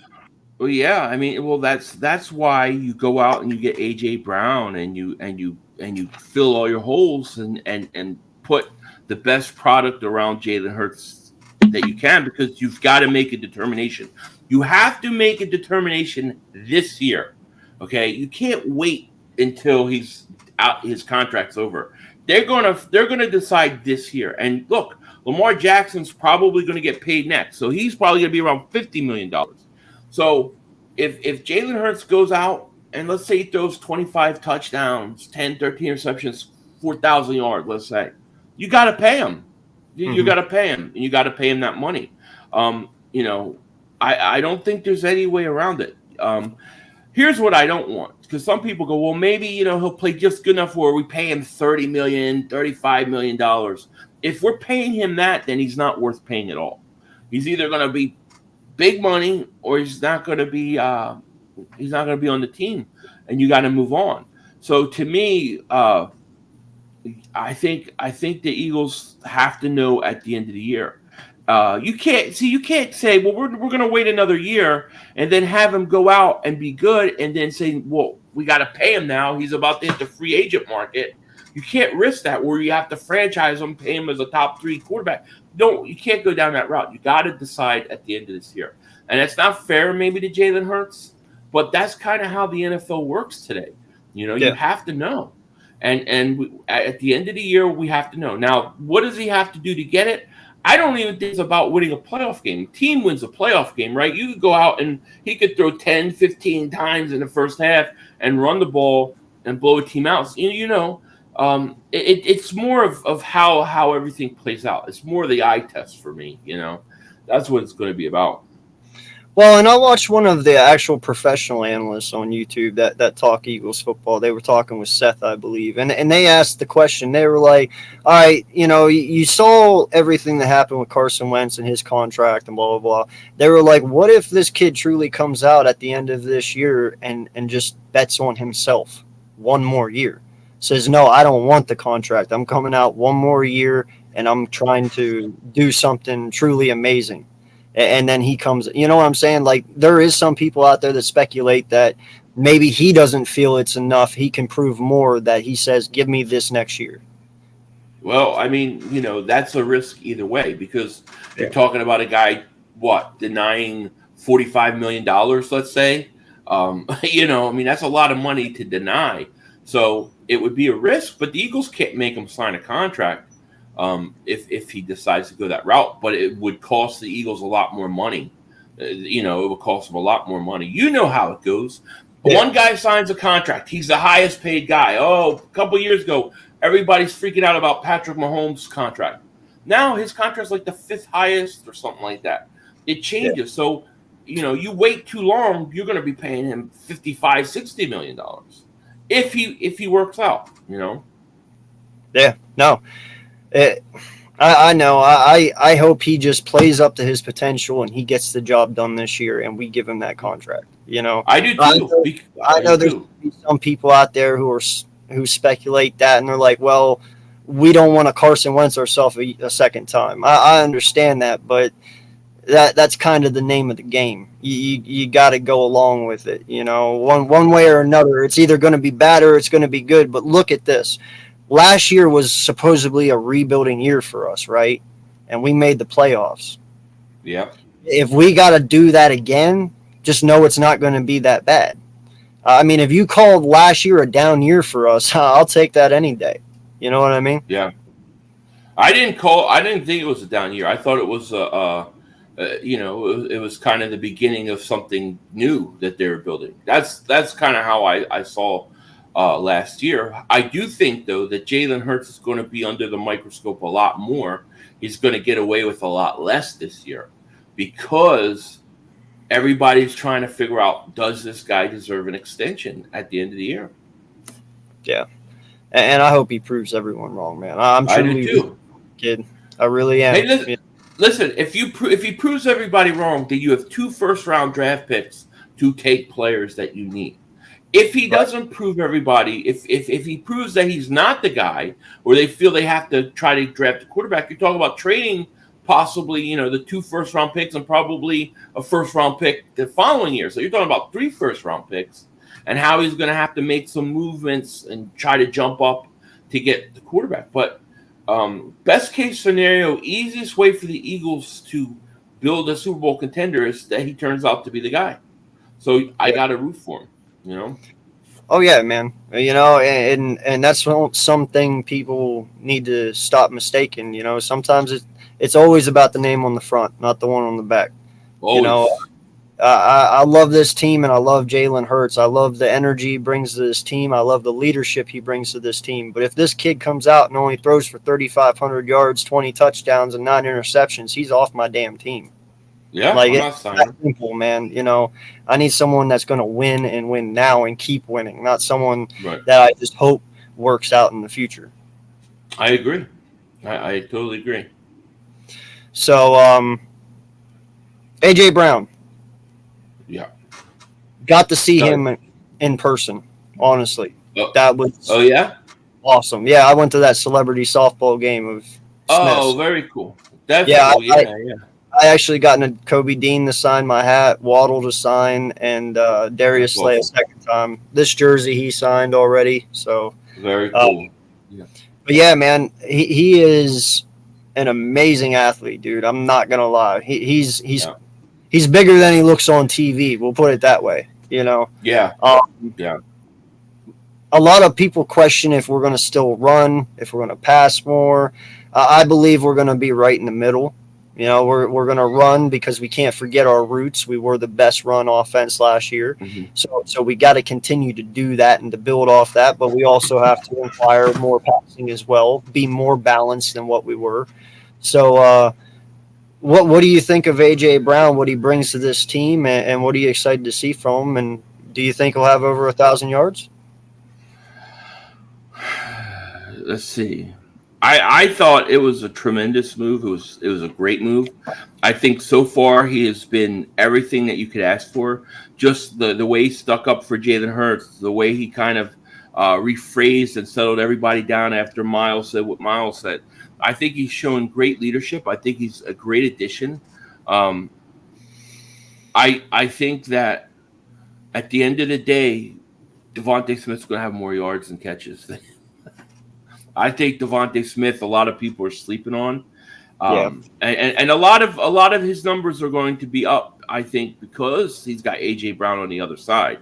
Well, yeah. I mean, that's why you go out and you get AJ Brown and you fill all your holes and put the best product around Jalen Hurts that you can, because you've got to make a determination. You have to make a determination this year. Okay, you can't wait until he's out, his contract's over. They're gonna decide this year. And look, Lamar Jackson's probably going to get paid next, so he's probably going to be around $50 million. So if Jalen Hurts goes out and let's say he throws 25 touchdowns, 10, 13 receptions, 4,000 yards, let's say, you got to pay him. You got to pay him, and you got to pay him that money. I don't think there's any way around it. Here's what I don't want, because some people go, well, maybe he'll play just good enough where we pay him $30 million, $35 million. If we're paying him that, then he's not worth paying at all. He's either going to be big money or he's not going to be on the team, and you got to move on. So to me, I think the Eagles have to know at the end of the year. You can't say, well, we're going to wait another year and then have him go out and be good and then say, well, we got to pay him now. He's about to hit the free agent market. You can't risk that where you have to franchise him, pay him as a top 3 quarterback. No, you can't go down that route. You got to decide at the end of this year. And it's not fair maybe to Jalen Hurts, but that's kind of how the NFL works today. You have to know. And at the end of the year, we have to know. Now, what does he have to do to get it? I don't even think it's about winning a playoff game. Team wins a playoff game, right? You could go out and he could throw 10, 15 times in the first half and run the ball and blow a team out. It's more of how everything plays out. It's more the eye test for me, That's what it's going to be about. Well, and I watched one of the actual professional analysts on YouTube that talk Eagles football. They were talking with Seth, I believe, and they asked the question. They were like, all right, you saw everything that happened with Carson Wentz and his contract and blah, blah, blah. They were like, what if this kid truly comes out at the end of this year and just bets on himself one more year? Says, no, I don't want the contract. I'm coming out one more year, and I'm trying to do something truly amazing. And then he comes, you know what I'm saying? Like, there is some people out there that speculate that maybe he doesn't feel it's enough. He can prove more, that he says, give me this next year. Well, I mean, that's a risk either way, because you're talking about a guy, denying $45 million, let's say. That's a lot of money to deny. So it would be a risk, but the Eagles can't make him sign a contract if he decides to go that route. But it would cost the Eagles a lot more money. It would cost them a lot more money. You know how it goes. Yeah. One guy signs a contract. He's the highest paid guy. Oh, a couple of years ago, everybody's freaking out about Patrick Mahomes' contract. Now his contract's like the 5th highest or something like that. It changes. Yeah. So, you wait too long, you're going to be paying him $55, $60 million. If he works out, Yeah, no. I know. I hope he just plays up to his potential and he gets the job done this year and we give him that contract. I do too. I know there's some people out there who speculate that, and they're like, well, we don't want to Carson Wentz ourselves a second time. I understand that, but that's kind of the name of the game. You got to go along with it. One way or another, it's either going to be bad or it's going to be good. But look at this. Last year was supposedly a rebuilding year for us, right? And we made the playoffs. Yeah. If we got to do that again, just know it's not going to be that bad. I mean, if you called last year a down year for us, I'll take that any day. You know what I mean? Yeah. I didn't think it was a down year. I thought it was it was kind of the beginning of something new that they were building. That's kind of how I saw last year. I do think, though, that Jalen Hurts is going to be under the microscope a lot more. He's going to get away with a lot less this year because everybody's trying to figure out, does this guy deserve an extension at the end of the year? Yeah. And I hope he proves everyone wrong, man. I'm truly too, kid. I really am. Hey, listen, if he proves everybody wrong, then you have 2 first-round draft picks to take players that you need. If he doesn't prove everybody, if he proves that he's not the guy, or they feel they have to try to draft a quarterback, you're talking about trading possibly, the 2 first-round picks and probably a first-round pick the following year. So you're talking about 3 first-round picks, and how he's going to have to make some movements and try to jump up to get the quarterback. But Best case scenario, easiest way for the Eagles to build a Super Bowl contender is that he turns out to be the guy. So I got to root for him. You know. Oh yeah, man. And that's something people need to stop mistaking. Sometimes it's always about the name on the front, not the one on the back. You know, Always. I love this team, and I love Jalen Hurts. I love the energy he brings to this team. I love the leadership he brings to this team. But if this kid comes out and only throws for 3,500 yards, 20 touchdowns, and 9 interceptions, he's off my damn team. Yeah, Like I'm not it's signing. that simple, man. I need someone that's going to win and win now and keep winning, not someone Right. that I just hope works out in the future. I agree. I totally agree. So, AJ Brown, Yeah. got to see Got it. him in person. Honestly, Oh, that was oh yeah. awesome. Yeah, I went to that celebrity softball game of Oh, Smith's. very cool. Yeah, Definitely. Yeah. I actually got Nakobe Dean to sign my hat, Waddle to sign, and Darius That's Slay a awesome. second time. This jersey he signed already. So, Very uh, cool. Yeah. but yeah, man, he is an amazing athlete, dude. I'm not gonna lie. He's Yeah. he's bigger than he looks on TV. We'll put it that way. Yeah. Um, Yeah. a lot of people question if we're going to still run, if we're going to pass more. I believe we're going to be right in the middle. We're going to run because we can't forget our roots. We were the best run offense last year. Hmm. So we got to continue to do that and to build off that. But we also have to inquire more passing as well, be more balanced than what we were. So what do you think of A.J. Brown, what he brings to this team, and what are you excited to see from him? And do you think he'll have over 1,000 yards? Let's see. I thought it was a tremendous move. It was a great move. I think so far he has been everything that you could ask for. Just the way he stuck up for Jalen Hurts, the way he kind of rephrased and settled everybody down after Miles said what Miles said. I think he's shown great leadership. I think he's a great addition. I think that at the end of the day, Devontae Smith's going to have more yards and catches. I think Devontae Smith, a lot of people are sleeping on, Yeah. and a lot of his numbers are going to be up. I think because he's got AJ Brown on the other side,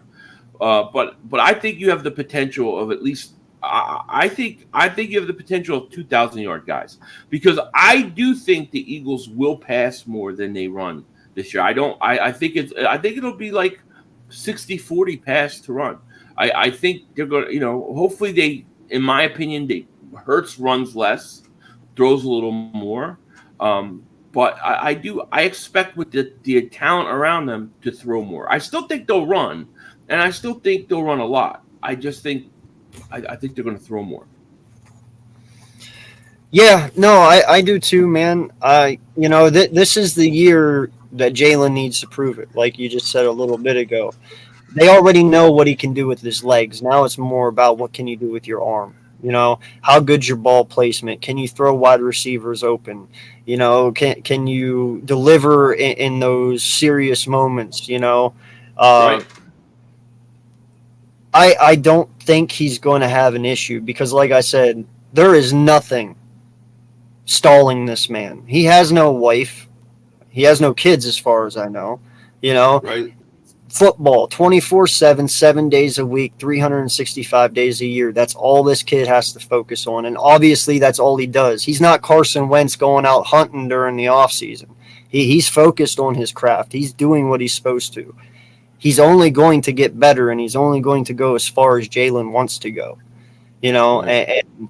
but I think you have the potential of at least. I think you have the potential of 2,000-yard guys because I do think the Eagles will pass more than they run this year. I think it'll be like 60-40 pass to run. I think they're going to, hopefully they, in my opinion, Hurts runs less, throws a little more. But I expect with the talent around them to throw more. I still think they'll run, and I still think they'll run a lot. I just think I think they're going to throw more. Yeah, no, I do too, man. This is the year that Jalen needs to prove it, like you just said a little bit ago. They already know what he can do with his legs. Now it's more about what can you do with your arm. How good's your ball placement? Can you throw wide receivers open? Can you deliver in those serious moments? Right. I don't think he's going to have an issue because, like I said, there is nothing stalling this man. He has no wife. He has no kids, as far as I know. Right. Football 24/7, 7 days a week, 365 days a year. That's all this kid has to focus on. And obviously, that's all he does. He's not Carson Wentz going out hunting during the offseason. He's focused on his craft. He's doing what he's supposed to. He's only going to get better, and he's only going to go as far as Jalen wants to go. Right. And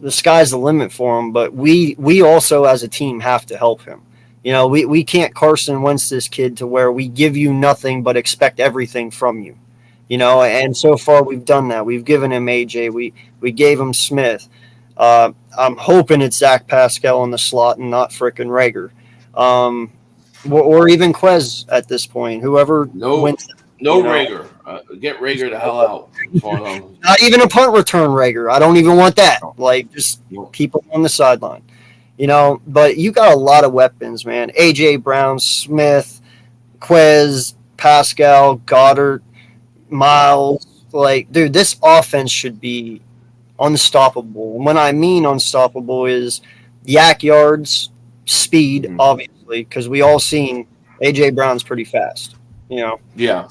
the sky's the limit for him. But we also, as a team, have to help him. We can't Carson Wentz this kid to where we give you nothing but expect everything from you. And so far we've done that. We've given him AJ. We gave him Smith. I'm hoping it's Zach Pascal in the slot and not frickin' Rager. Or even Quez at this point. Whoever No wins. Rager. Get Rager the hell out. Not even a punt return Rager. I don't even want that. Like, just No. keep him on the sideline. But you got a lot of weapons, man. A.J. Brown, Smith, Quez, Pascal, Goddard, Miles. Like, dude, this offense should be unstoppable. And when I mean unstoppable is yak yards, speed, obviously, because we all seen AJ Brown's pretty fast. You know. Yeah.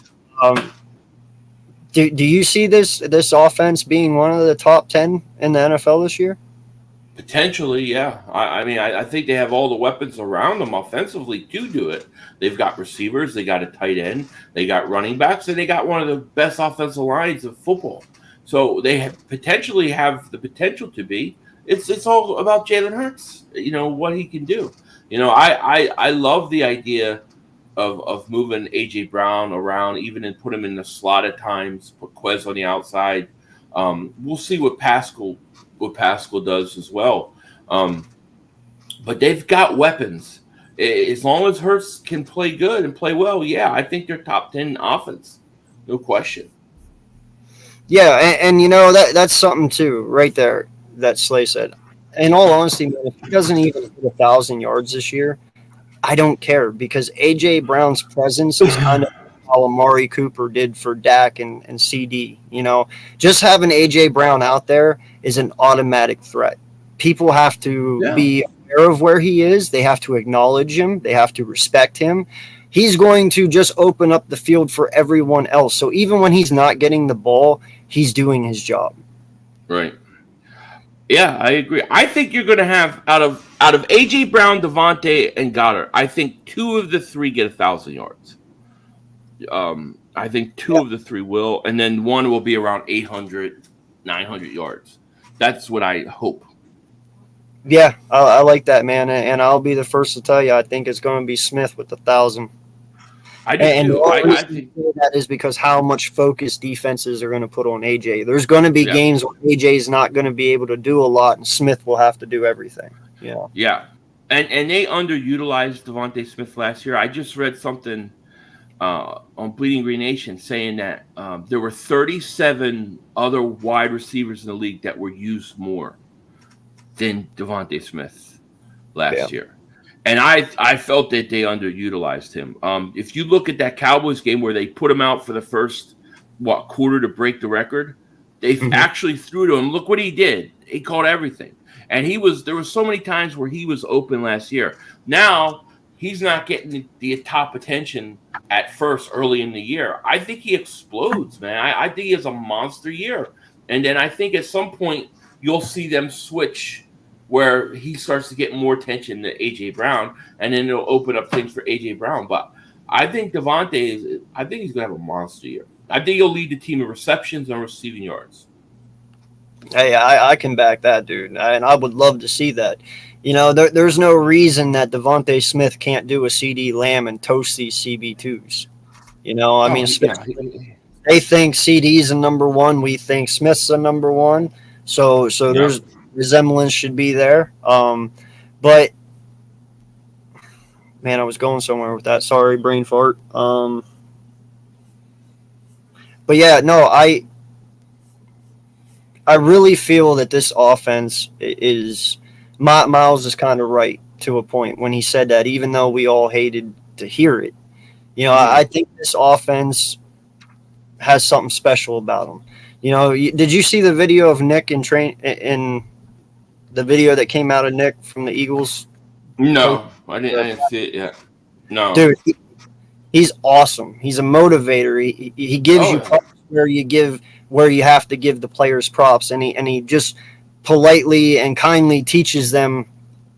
Do you see this offense being one of the top 10 in the NFL this year? Potentially, yeah. I think they have all the weapons around them offensively to do it. They've got receivers, they got a tight end, they got running backs, and they got one of the best offensive lines of football. So they potentially have the potential to be. It's all about Jalen Hurts. You know what he can do. You know, I love the idea of moving AJ Brown around, even and put him in the slot at times. Put Quez on the outside. We'll see what Pascal does as well. But they've got weapons. As long as Hurts can play good and play well, yeah, I think they're top 10 offense. No question. Yeah, and you know, that's something too, right there, that Slay said. In all honesty, man, if he doesn't even hit 1,000 yards this year, I don't care, because AJ Brown's presence is kind of how Amari Cooper did for Dak and CD. You know, just having AJ Brown out there is an automatic threat. People have to be aware of where he is. They have to acknowledge him. They have to respect him. He's going to just open up the field for everyone else. So even when he's not getting the ball, he's doing his job. Right. Yeah, I agree. I think you're going to have out of AJ Brown, Devontae, and Goddard, I think 2 of the 3 get 1,000 yards. I think 2 of the 3 will, and then 1 will be around 800, 900 yards. That's what I hope. Yeah, I like that, man, and I'll be the first to tell you, I think it's going to be Smith with 1,000. I do too. I think that is because how much focus defenses are going to put on AJ. There's going to be games where AJ is not going to be able to do a lot, and Smith will have to do everything. Yeah. Yeah. And they underutilized Devontae Smith last year. I just read something on Bleeding Green Nation saying that there were 37 other wide receivers in the league that were used more than Devontae Smith last year. And I felt that they underutilized him. If you look at that Cowboys game where they put him out for the first quarter to break the record, they actually threw to him. Look what he did. He caught everything. And there were so many times where he was open last year. Now he's not getting the top attention at first early in the year. I think he explodes, man. I think he has a monster year. And then I think at some point you'll see them switch where he starts to get more attention than A.J. Brown, and then it'll open up things for A.J. Brown. But I think Devontae I think he's going to have a monster year. I think he'll lead the team in receptions and receiving yards. Hey, I can back that, dude, and I would love to see that. You know, there's no reason that Devontae Smith can't do a CD Lamb and toast these CB2s. You know, I mean, they think CD's a number 1. We think Smith's a number 1. So there's resemblance should be there. But man, I was going somewhere with that. Sorry, brain fart. But yeah, no, I really feel that this offense is Miles is kind of right to a point when he said that, even though we all hated to hear it. You know, I think this offense has something special about them. You know, did you see the video of Nick in the video that came out of Nick from the Eagles? No, I didn't see it yet. No. Dude, he's awesome. He's a motivator. He gives you props where you have to give the players props, and he just politely and kindly teaches them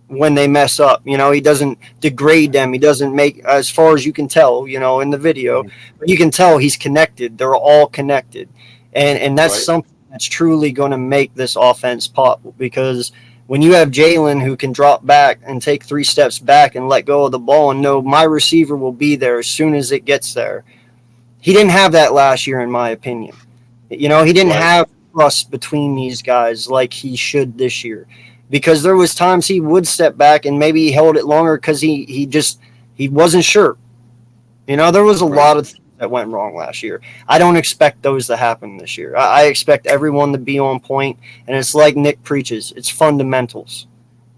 when they mess up. You know, he doesn't degrade them. He doesn't make, as far as you can tell, you know, in the video, but you can tell he's connected. They're all connected. And that's something that's truly going to make this offense pop, because when you have Jalen who can drop back and take 3 steps back and let go of the ball and know my receiver will be there as soon as it gets there. He didn't have that last year, in my opinion. You know, he didn't have trust between these guys like he should this year, because there was times he would step back and maybe he held it longer because he wasn't sure. You know, there was a lot of things that went wrong last year. I don't expect those to happen this year. I expect everyone to be on point, and it's like Nick preaches, it's fundamentals.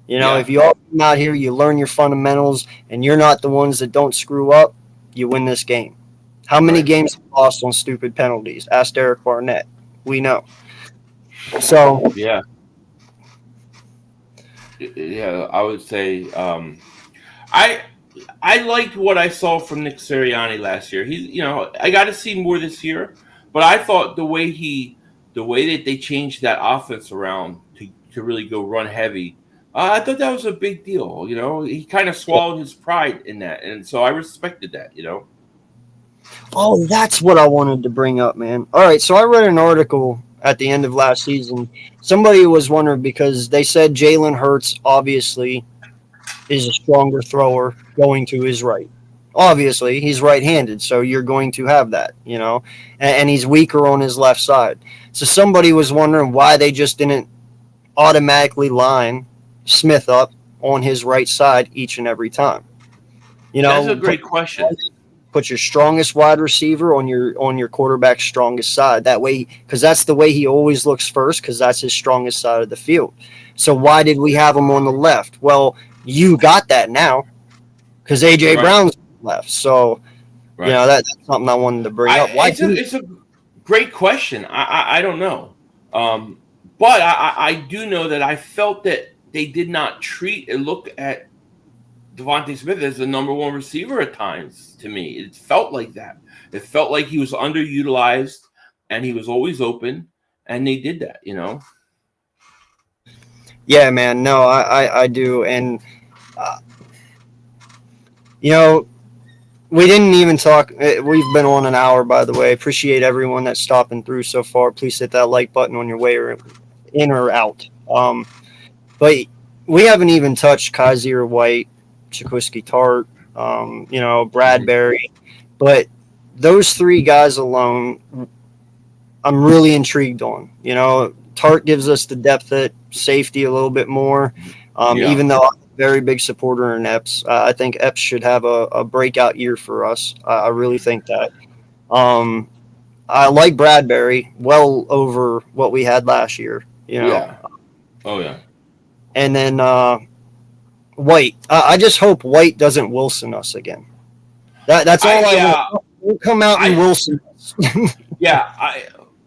You know, if you all come out here, you learn your fundamentals, and you're not the ones that don't screw up, you win this game. How many games lost on stupid penalties? Ask Derek Barnett. We know. So Yeah, yeah. I would say I I liked what I saw from Nick Sirianni last year. He's, I got to see more this year, but I thought the way that they changed that offense around to really go run heavy, I thought that was a big deal. He kind of swallowed his pride in that, and so I respected that. oh, that's what I wanted to bring up, man. All right, so I read an article at the end of last season. Somebody was wondering because they said Jalen Hurts obviously is a stronger thrower going to his right. Obviously, he's right-handed, so you're going to have that, and he's weaker on his left side. So somebody was wondering why they just didn't automatically line Smith up on his right side each and every time. That's a Put great question. your strongest wide receiver on your quarterback's strongest side. That way, because that's the way he always looks first, because that's his strongest side of the field. So why did we have him on the left? Well, you got that now because AJ Right, Brown's left. So right. that's something I wanted to bring up. Why? It's a great question. I don't know, but I do know that I felt that they did not treat and look at Devontae Smith as the number one receiver at times. To me, it felt like that. It felt like he was underutilized, and he was always open, and they did that. Yeah, man. No, I do, and uh, you know we didn't even talk. We've been on an hour, by the way. Appreciate everyone that's stopping through so far. Please hit that like button on your way in or out. But we haven't even touched Kaiser White, Chakwiski Tart, Bradberry. But those three guys alone, I'm really intrigued on. Tart gives us the depth at safety a little bit more. Yeah, Even though I'm a very big supporter in Epps, I think Epps should have a breakout year for us. I really think that. Um, I like Bradberry well over what we had last year. yeah, oh yeah. And then White. I just hope White doesn't Wilson us again. That's all I Yeah, want. Don't come out and I Wilson us. yeah,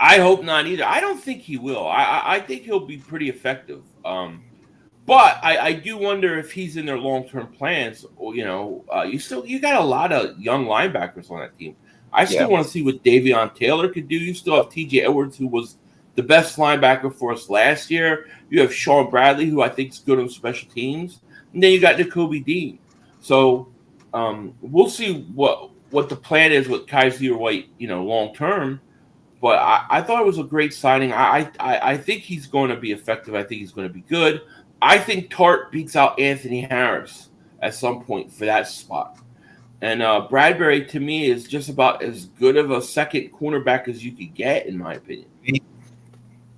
I hope not either. I don't think he will. I think he'll be pretty effective. But I do wonder if he's in their long term plans. Or, you got a lot of young linebackers on that team. I Yeah. still want to see what Davion Taylor could do. You still have T.J. Edwards, who was the best linebacker for us last year. You have Sean Bradley, who I think is good on special teams, and then you got Nakobe Dean. So we'll see what the plan is with Kaiser White, long term. But I thought it was a great signing. I think he's going to be effective. I think he's going to be good. I think Tart beats out Anthony Harris at some point for that spot. And Bradberry, to me, is just about as good of a second cornerback as you could get, in my opinion.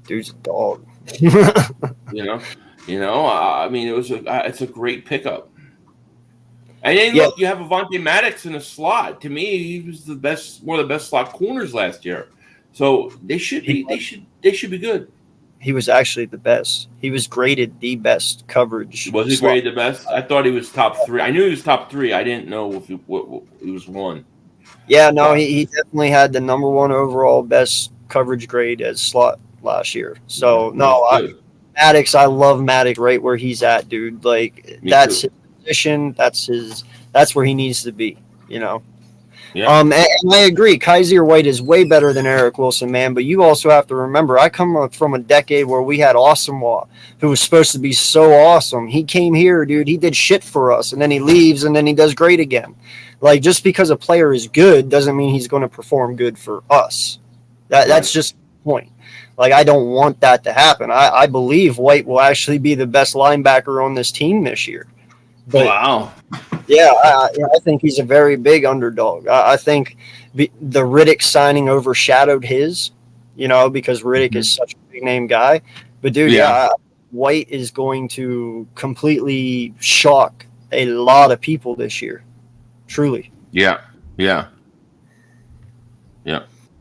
Dude's a dog. You know, I mean, it's a great pickup. And then Yeah. look, you have Avonte Maddox in a slot. To me, he was one of the best slot corners last year. So they should be good. He was actually the best. He was graded the best coverage. Was he slot. graded the best? I thought he was top 3. I knew he was top 3. I didn't know if he was 1. Yeah, no, he definitely had the number one overall best coverage grade as slot last year. So Maddox, I love Maddox right where he's at, dude. Like Me that's too. his position. That's where he needs to be. Yeah. And I agree. Kaiser White is way better than Eric Wilson, man. But you also have to remember, I come from a decade where we had Awesome Watt, who was supposed to be so awesome. He came here, dude. He did shit for us, and then he leaves, and then he does great again. Like just because a player is good doesn't mean he's going to perform good for us. That's just the point. Like I don't want that to happen. I believe White will actually be the best linebacker on this team this year. But Wow. yeah, I think he's a very big underdog. I think the Riddick signing overshadowed his, because Riddick is such a big name guy. But dude, White is going to completely shock a lot of people this year. Truly. Yeah.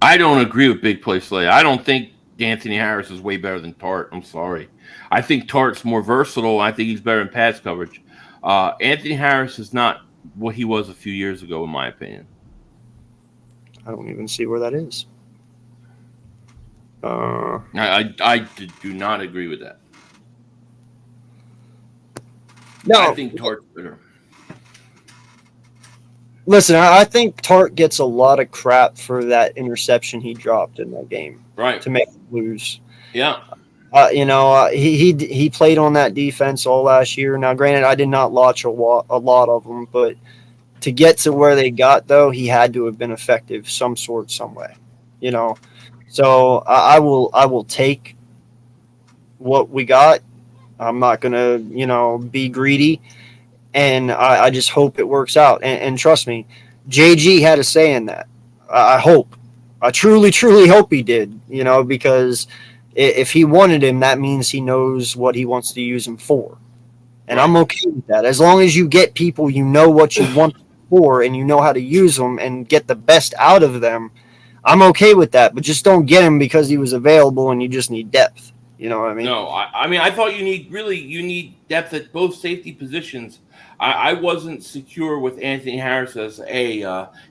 I don't agree with Big Play Slay. I don't think Anthony Harris is way better than Tart. I'm sorry. I think Tart's more versatile. I think he's better in pass coverage. Anthony Harris is not what he was a few years ago, in my opinion. I don't even see where that is. I do not agree with that. No, I think Tart's better. listen, I think Tart gets a lot of crap for that interception he dropped in that game Right. to make them lose. Yeah. He played on that defense all last year. Now, granted, I did not watch a lot of them, but to get to where they got, though, he had to have been effective some sort, some way. You know, so I will take what we got. I'm not gonna be greedy, and I just hope it works out. And trust me, JG had a say in that. I hope. I truly hope he did. Because if he wanted him, that means he knows what he wants to use him for. And I'm okay with that. As long as you get people you know what you want for and you know how to use them and get the best out of them, I'm okay with that. But just don't get him because he was available and you just need depth. You know what I mean? No, I mean I thought you need depth at both safety positions. I wasn't secure with Anthony Harris as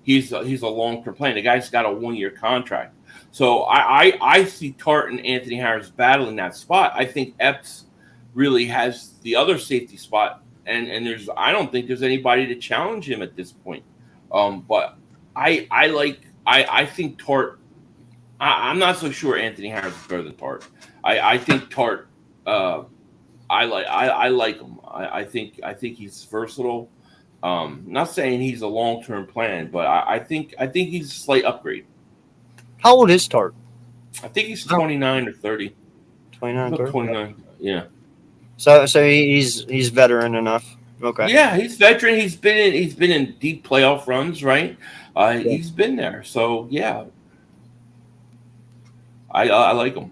he's a long-term plan. The guy's got a 1-year contract. So I see Tart and Anthony Harris battling that spot. I think Epps really has the other safety spot, and I don't think there's anybody to challenge him at this point. But I think Tart. I'm not so sure Anthony Harris is better than Tart. I think Tart. I like him. I think he's versatile. Not saying he's a long-term plan, but I think he's a slight upgrade. How old is Tart? I think he's 29 or 30. 29, 30? 29. Yeah. So he's veteran enough. Okay. Yeah, he's veteran. He's been in deep playoff runs, right? He's been there. So yeah, I like him.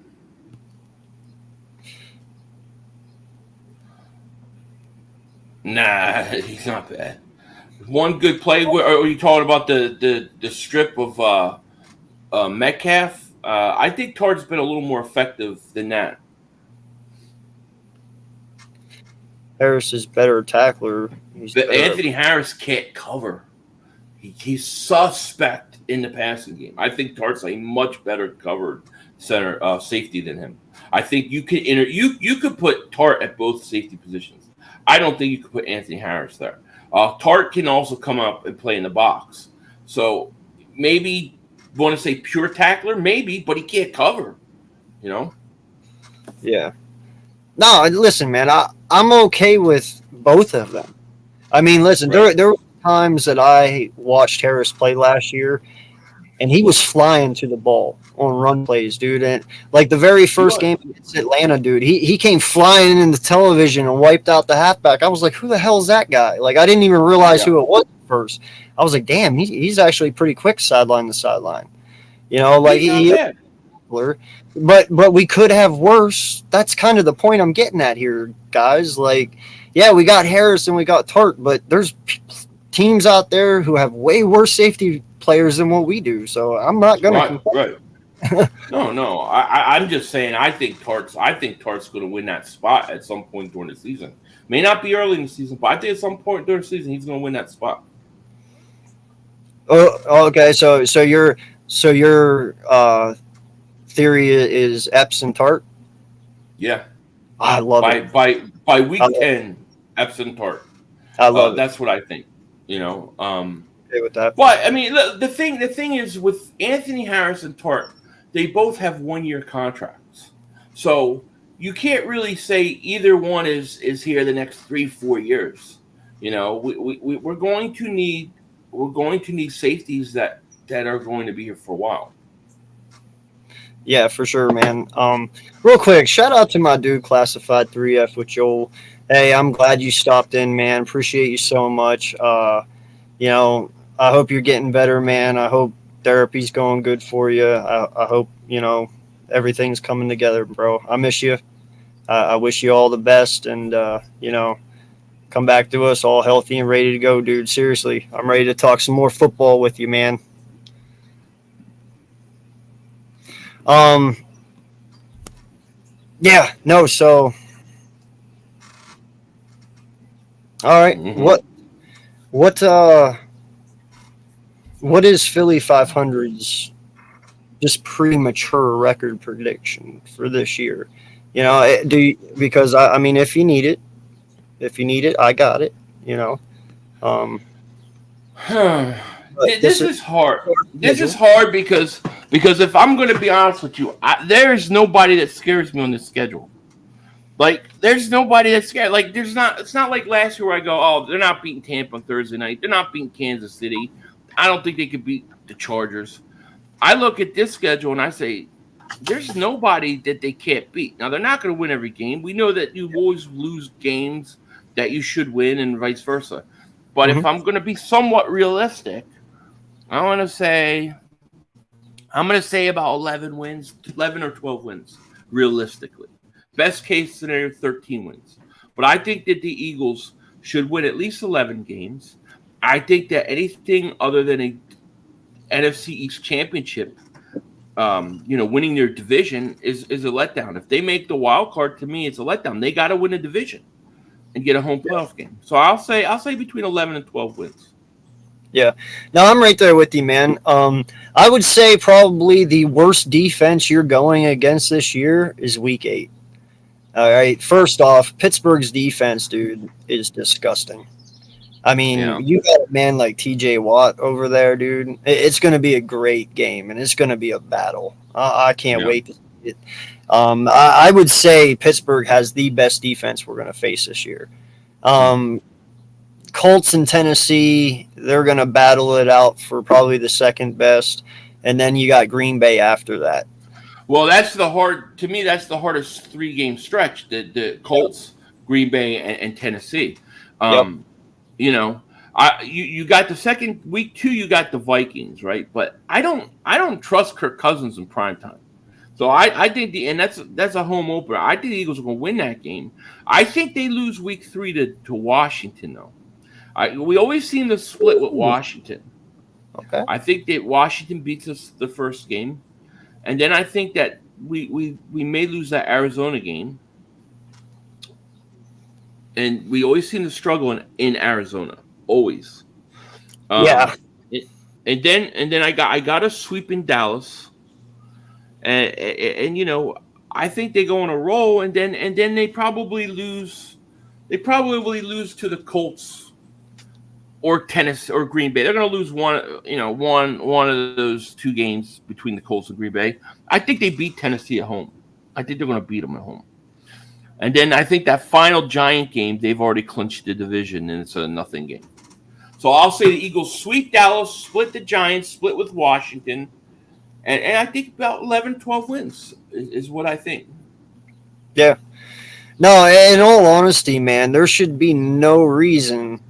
Nah, he's not bad. One good play. Are you talking about the strip of Metcalf? I think Tart's been a little more effective than that. Harris is better tackler. Anthony Harris can't cover. He's suspect in the passing game. I think Tart's a much better covered center safety than him. I think you could you could put Tart at both safety positions. I don't think you could put Anthony Harris there. Tart can also come up and play in the box. So maybe you want to say pure tackler, maybe, but he can't cover. Yeah. No, listen, man. I'm okay with both of them. I mean, listen, there were times that I watched Harris play last year, and he was flying to the ball on run plays, dude. And like the very first game against Atlanta, dude, he came flying in the television and wiped out the halfback. I was like, who the hell is that guy? Like, I didn't even realize who it was at first. I was like, damn, he's actually pretty quick sideline to sideline. But we could have worse. That's kind of the point I'm getting at here, guys. Like, yeah, we got Harris and we got Tart, but there's teams out there who have way worse safety players than what we do. So I'm not going to complain. Right. No. I'm just saying I think Tart's going to win that spot at some point during the season. May not be early in the season, but I think at some point during the season he's going to win that spot. Oh, okay. So your theory is Epps and Tart? Yeah. I love it. By week 10, Epps and Tart. I love it. That's what I think. Okay with that. But I mean, the thing is with Anthony Harris and Tart, they both have 1-year contracts, so you can't really say either one is here the next 3-4 years. We're going to need safeties that are going to be here for a while. Yeah, for sure, man. Real quick, shout out to my dude Classified 3F with Joel. Hey, I'm glad you stopped in, man. Appreciate you so much. I hope you're getting better, man. I hope therapy's going good for you. I hope, everything's coming together, bro. I miss you. I wish you all the best, and, come back to us all healthy and ready to go, dude. Seriously, I'm ready to talk some more football with you, man. Yeah, no, so all right. Mm-hmm. What is Philly 500's just premature record prediction for this year. Because I mean, if you need it, I got it. This is hard. This is hard because if I'm going to be honest with you, there's nobody that scares me on this schedule. Like, there's nobody that's scared. Like, there's not. It's not like last year where I go, oh, they're not beating Tampa on Thursday night. They're not beating Kansas City. I don't think they could beat the Chargers. I look at this schedule and I say, there's nobody that they can't beat. Now, they're not going to win every game. We know that you always lose games that you should win and vice versa. But if I'm going to be somewhat realistic, I'm going to say about 11 wins, 11 or 12 wins, realistically. Best case scenario, 13 wins. But I think that the Eagles should win at least 11 games. I think that anything other than a NFC East championship, winning their division is a letdown. If they make the wild card, to me, it's a letdown. They got to win a division and get a home playoff game. So I'll say between 11 and 12 wins. Yeah. No, I'm right there with you, man. I would say probably the worst defense you're going against this year is Week 8. All right. First off, Pittsburgh's defense, dude, is disgusting. I mean, you got a man like TJ Watt over there, dude. It's going to be a great game, and it's going to be a battle. I can't wait to see it. I would say Pittsburgh has the best defense we're going to face this year. Colts and Tennessee, they're going to battle it out for probably the second best, and then you got Green Bay after that. Well, that's the hardest 3-game stretch, the Colts, Green Bay, and Tennessee. You got the second week 2, you got the Vikings, right? But I don't trust Kirk Cousins in primetime. So I think that's a home opener. I think the Eagles are going to win that game. I think they lose week 3 to Washington, though. We always seem to split with Washington. Okay. I think that Washington beats us the first game, and then I think that we may lose that Arizona game, and we always seem to struggle in Arizona. Always. And then I got a sweep in Dallas. And I think they go on a roll, and then they probably lose. They probably lose to the Colts or Tennessee or Green Bay. They're going to lose one of those 2 games between the Colts and Green Bay. I think they beat Tennessee at home. I think they're going to beat them at home. And then I think that final Giant game, they've already clinched the division, and it's a nothing game. So I'll say the Eagles sweep Dallas, split the Giants, split with Washington. And I think about 11, 12 wins is what I think. Yeah. No, in all honesty, man, there should be no reason.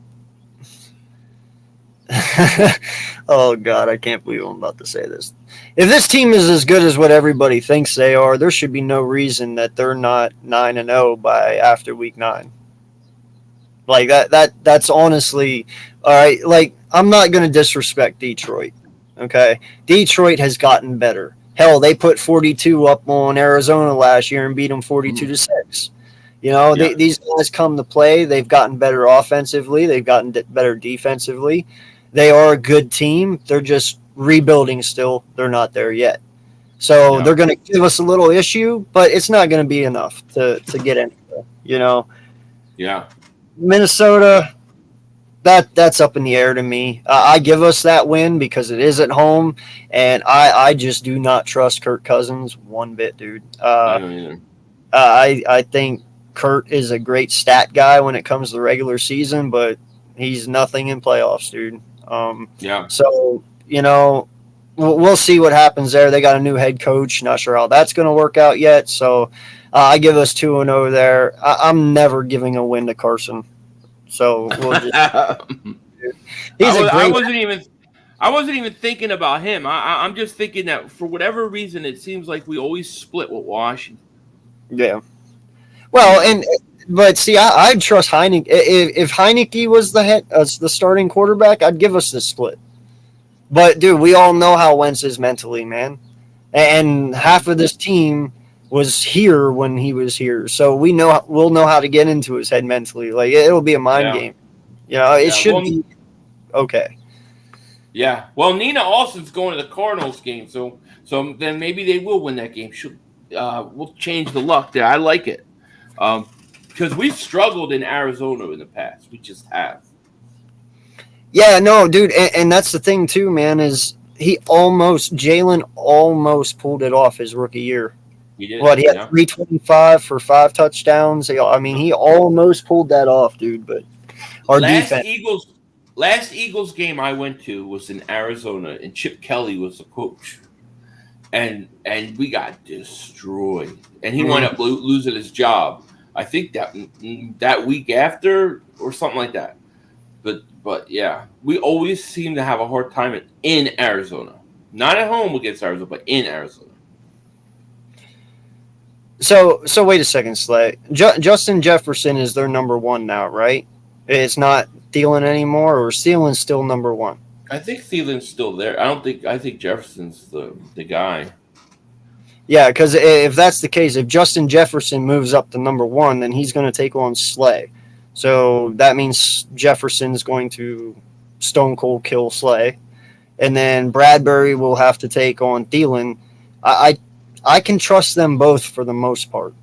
Oh, God, I can't believe I'm about to say this. If this team is as good as what everybody thinks they are, there should be no reason that they're not 9-0 by after week 9. Like, that's honestly, all right, like, I'm not going to disrespect Detroit. Okay, Detroit has gotten better. Hell, they put 42 up on Arizona last year and beat them 42-6. These guys come to play. They've gotten better offensively. They've gotten better defensively. They are a good team. They're just rebuilding still. They're not there yet. So they're going to give us a little issue, but it's not going to be enough to get in. Yeah. Minnesota. That's up in the air to me. I give us that win because it is at home, and I just do not trust Kirk Cousins one bit, dude. I don't either. I think Kurt is a great stat guy when it comes to the regular season, but he's nothing in playoffs, dude. So, we'll see what happens there. They got a new head coach. Not sure how that's going to work out yet. So I give us 2-0 there. I'm never giving a win to Carson. So we'll just, I wasn't even thinking about him. I'm just thinking that for whatever reason, it seems like we always split with Washington. Yeah. Well, but see, I'd trust Heineke. If Heineke was the starting quarterback, I'd give us this split. But dude, we all know how Wentz is mentally, man, and half of this team was here when he was here, so we'll know how to get into his head mentally. Like, it'll be a mind game. It should be okay. Yeah. Well, Nina Alston's going to the Cardinals game, so then maybe they will win that game. We'll change the luck there. I like it. Because we've struggled in Arizona in the past. We just have. Yeah, no, dude, and that's the thing too, man. Is Jalen almost pulled it off his rookie year. He did. What, he had 325 for 5 touchdowns. I mean, he almost pulled that off, dude. But our defense. Last Eagles game I went to was in Arizona, and Chip Kelly was the coach, and we got destroyed, and he wound up losing his job. I think that week after or something like that. But yeah, we always seem to have a hard time in Arizona, not at home against Arizona, but in Arizona. So wait a second, Slay. Justin Jefferson is their number one now, right? It's not Thielen anymore, or Thielen's still number one? I think Thielen's still there. I think Jefferson's the guy. Yeah, because if that's the case, if Justin Jefferson moves up to number one, then he's going to take on Slay. So that means Jefferson's going to stone cold kill Slay, and then Bradberry will have to take on Thielen. I can trust them both for the most part.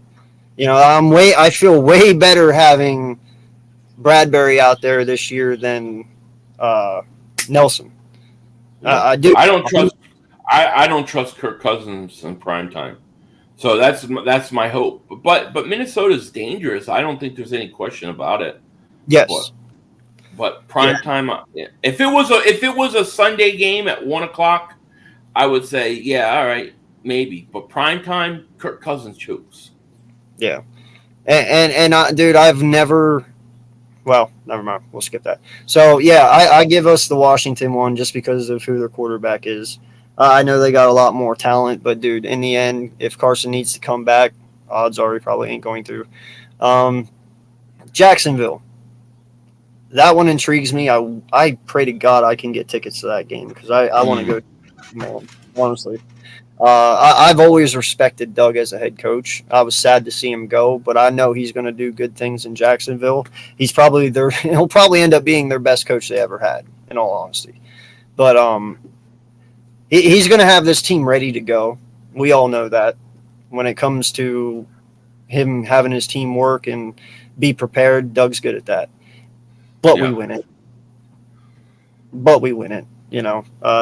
I feel way better having Bradberry out there this year than Nelson. I do. I don't trust Kirk Cousins in prime time. So that's my hope. But Minnesota's dangerous. I don't think there's any question about it. Yes. But prime time. If it was a Sunday game at 1:00, I would say all right, maybe. But prime time, Kirk Cousins chokes. Yeah, and dude, I've never. Well, never mind. We'll skip that. So I give us the Washington one just because of who their quarterback is. I know they got a lot more talent, but dude, in the end, if Carson needs to come back, odds are he probably ain't going to. Jacksonville. That one intrigues me. I pray to God I can get tickets to that game because I want to go, honestly. I've always respected Doug as a head coach. I was sad to see him go, but I know he's going to do good things in Jacksonville. He'll probably end up being their best coach they ever had, in all honesty. But he's going to have this team ready to go. We all know that. When it comes to him having his team work and be prepared, Doug's good at that. But we win it.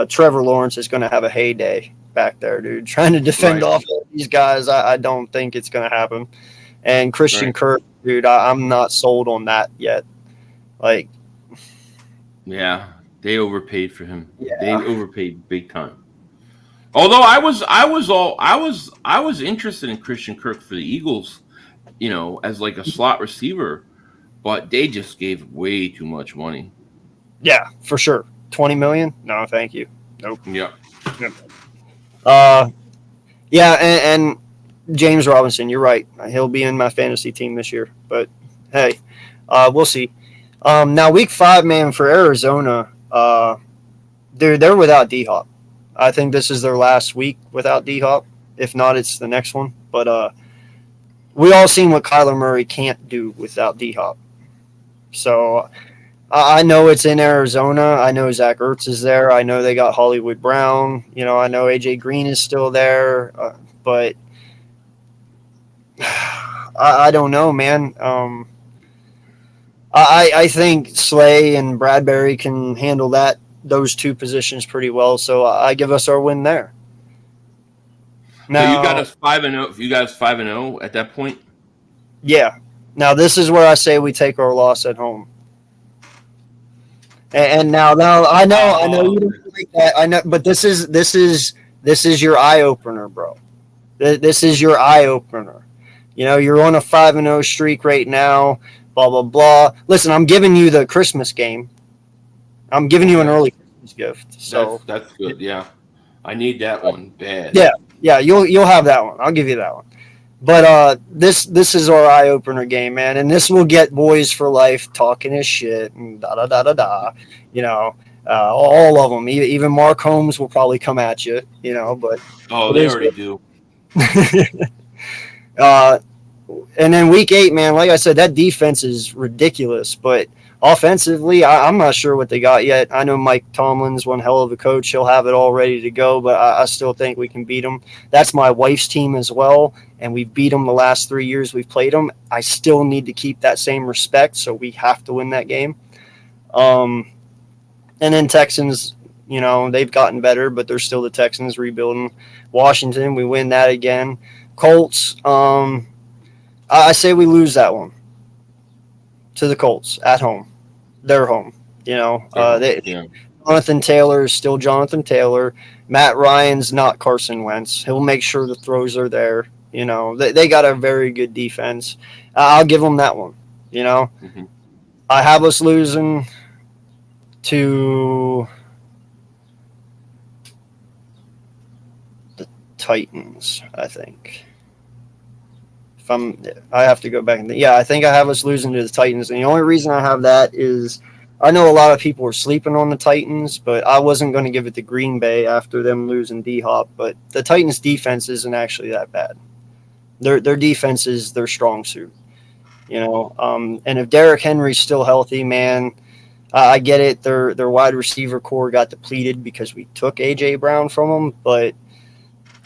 Trevor Lawrence is going to have a heyday back there, dude. Trying to defend off of these guys, I don't think it's going to happen. And Christian Kirk, dude, I'm not sold on that yet. Yeah, they overpaid for him. Yeah. They overpaid big time. Although I was interested in Christian Kirk for the Eagles, as like a slot receiver, but they just gave way too much money. Yeah, for sure. $20 million? No, thank you. Nope. Yeah. And James Robinson, you're right. He'll be in my fantasy team this year. But hey, we'll see. Now week 5, man, for Arizona, they're without D-Hop. I think this is their last week without D-Hop. If not, it's the next one. But we all seen what Kyler Murray can't do without D-Hop. So I know it's in Arizona. I know Zach Ertz is there. I know they got Hollywood Brown. I know AJ Green is still there. But I don't know, man. I think Slay and Bradberry can handle those two positions pretty well. So I give us our win there. Now, so you got us 5-0. You got us 5-0 at that point. Yeah. Now this is where I say we take our loss at home. And now I know you don't like that. I know, but this is your eye opener, bro. This is your eye opener. You're on a 5-0 streak right now. Blah blah blah. Listen, I'm giving you the Christmas game. I'm giving you an early Christmas gift. So that's good. Yeah, I need that one bad. Yeah. You'll have that one. I'll give you that one. But this is our eye opener game, man, and this will get boys for life talking his shit and da da da da da. All of them. Even Mark Holmes will probably come at you. They already do. And then week 8, man, like I said, that defense is ridiculous. But Offensively, I'm not sure what they got yet. I know Mike Tomlin's one hell of a coach. He'll have it all ready to go, but I still think we can beat them. That's my wife's team as well, and we've beat them the last 3 years we've played them. I still need to keep that same respect, so we have to win that game. And then Texans, they've gotten better, but they're still the Texans rebuilding. Washington, we win that again. Colts, I say we lose that one to the Colts at home. They're home. Jonathan Taylor is still Jonathan Taylor. Matt Ryan's not Carson Wentz. He'll make sure the throws are there. They got a very good defense. I'll give them that one. Mm-hmm. I have us losing to the Titans, I think. I have to go back and think. Yeah, I think I have us losing to the Titans. And the only reason I have that is I know a lot of people are sleeping on the Titans, but I wasn't going to give it to Green Bay after them losing D-Hop. But the Titans' defense isn't actually that bad. Their defense is their strong suit. And if Derrick Henry's still healthy, man, I get it. Their wide receiver core got depleted because we took A.J. Brown from them, but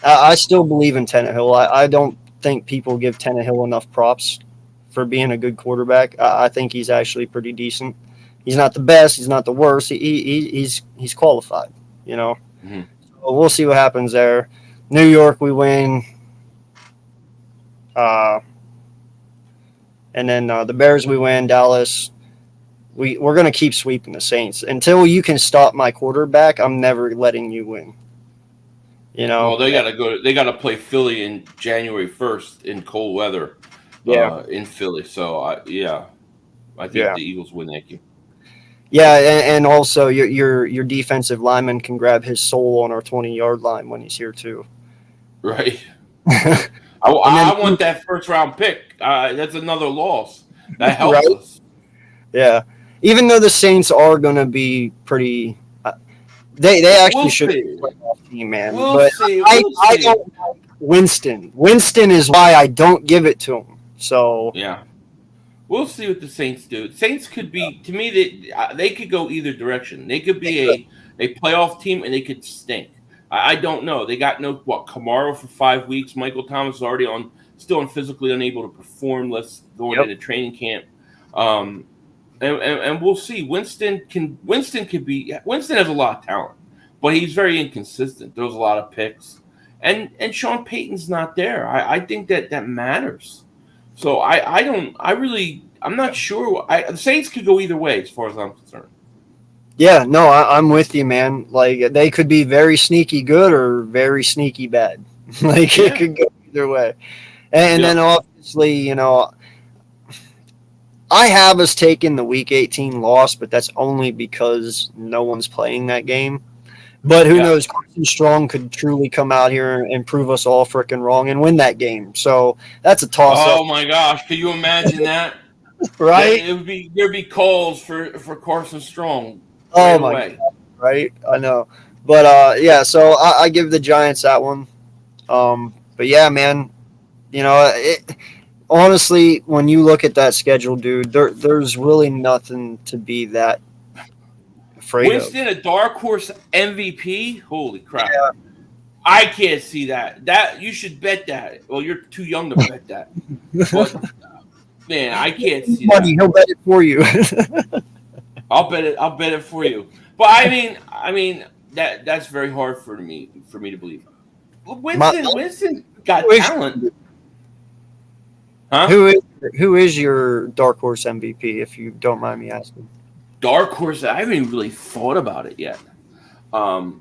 I still believe in Tannehill. I don't think people give Tannehill enough props for being a good quarterback. I think he's actually pretty decent. He's not the best. He's not the worst. He's qualified, Mm-hmm. So we'll see what happens there. New York, we win. And then the Bears, we win. Dallas, we're going to keep sweeping the Saints. Until you can stop my quarterback, I'm never letting you win. Well, they got to go. They got to play Philly in January 1st in cold weather. In Philly. So I think the Eagles win that game. Yeah, and also your defensive lineman can grab his soul on our 20-yard line when he's here too. Right. I want that first round pick. That's another loss. That helps us. Yeah. Even though the Saints are going to be pretty. They actually should be a playoff team, man. But I don't like Winston. Winston is why I don't give it to him. So yeah, we'll see what the Saints do. Saints could be, to me, they could go either direction. They could be a playoff team, and they could stink. I don't know. They got Kamara for 5 weeks. Michael Thomas is already still physically unable to perform. Going into training camp. And we'll see. Winston has a lot of talent, but he's very inconsistent. There's a lot of picks, and Sean Payton's not there. I think that matters. So I'm not sure. The Saints could go either way as far as I'm concerned. Yeah, no, I'm with you, man. Like they could be very sneaky good or very sneaky bad. It could go either way. And then obviously, I have us taking the Week 18 loss, but that's only because no one's playing that game. But who knows? Carson Strong could truly come out here and prove us all freaking wrong and win that game. So that's a toss-up. Oh, my gosh. Can you imagine that? Right? There'd be calls for Carson Strong. Oh, my God. Right? I know. But, so I give the Giants that one. But, yeah, man, honestly, when you look at that schedule, dude, there's really nothing to be that afraid Winston, of. a dark horse MVP? Holy crap. Yeah. I can't see that. That you should bet that. Well, you're too young to bet that. But, man, I can't see that. He'll bet it for you. I'll bet it for you. But I mean that's very hard for me to believe. Winston got talent. Huh? Who is your dark horse MVP, if you don't mind me asking? Dark horse, I haven't even really thought about it yet. I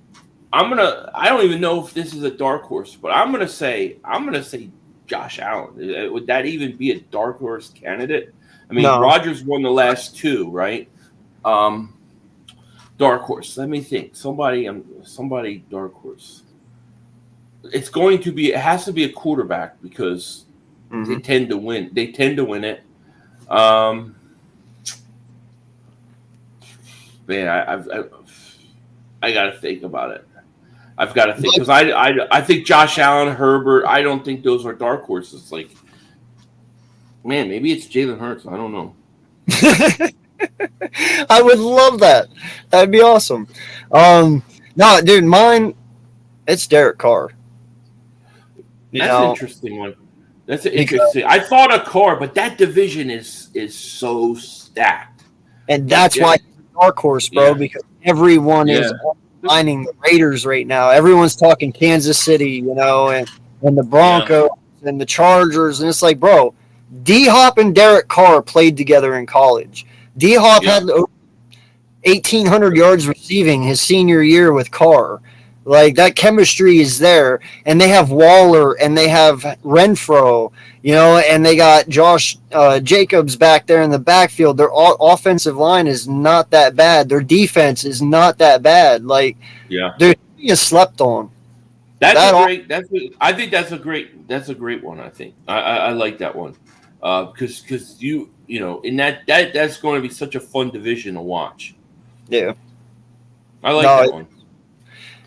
don't even know if this is a dark horse, but I'm gonna say Josh Allen. Would that even be a dark horse candidate? I mean, no. Rodgers won the last two, right? Dark horse. Let me think. Somebody dark horse. It has to be a quarterback because they tend to win. They tend to win it. Man, I got to think about it. I've got to think because I think Josh Allen, Herbert. I don't think those are dark horses. Like, man, maybe it's Jalen Hurts. I don't know. I would love that. That'd be awesome. No, dude, mine. It's Derek Carr. You That's an know, interesting one. That's an because, interesting. I thought a Carr, but that division is so stacked. and that's why he's a dark horse, bro. Yeah. Because everyone is lining the Raiders right now. Everyone's talking Kansas City, you know, and the Broncos and the Chargers, and it's like, bro, D Hop and Derek Carr played together in college. D Hop had 1,800 yards receiving his senior year with Carr. Like, that chemistry is there, and they have Waller and they have Renfro, you know, and they got Josh Jacobs back there in the backfield. Their offensive line is not that bad. Their defense is not that bad. Like, they're being slept on. I think that's a great one. I think I like that one because you know in that's going to be such a fun division to watch. Yeah, I like that one.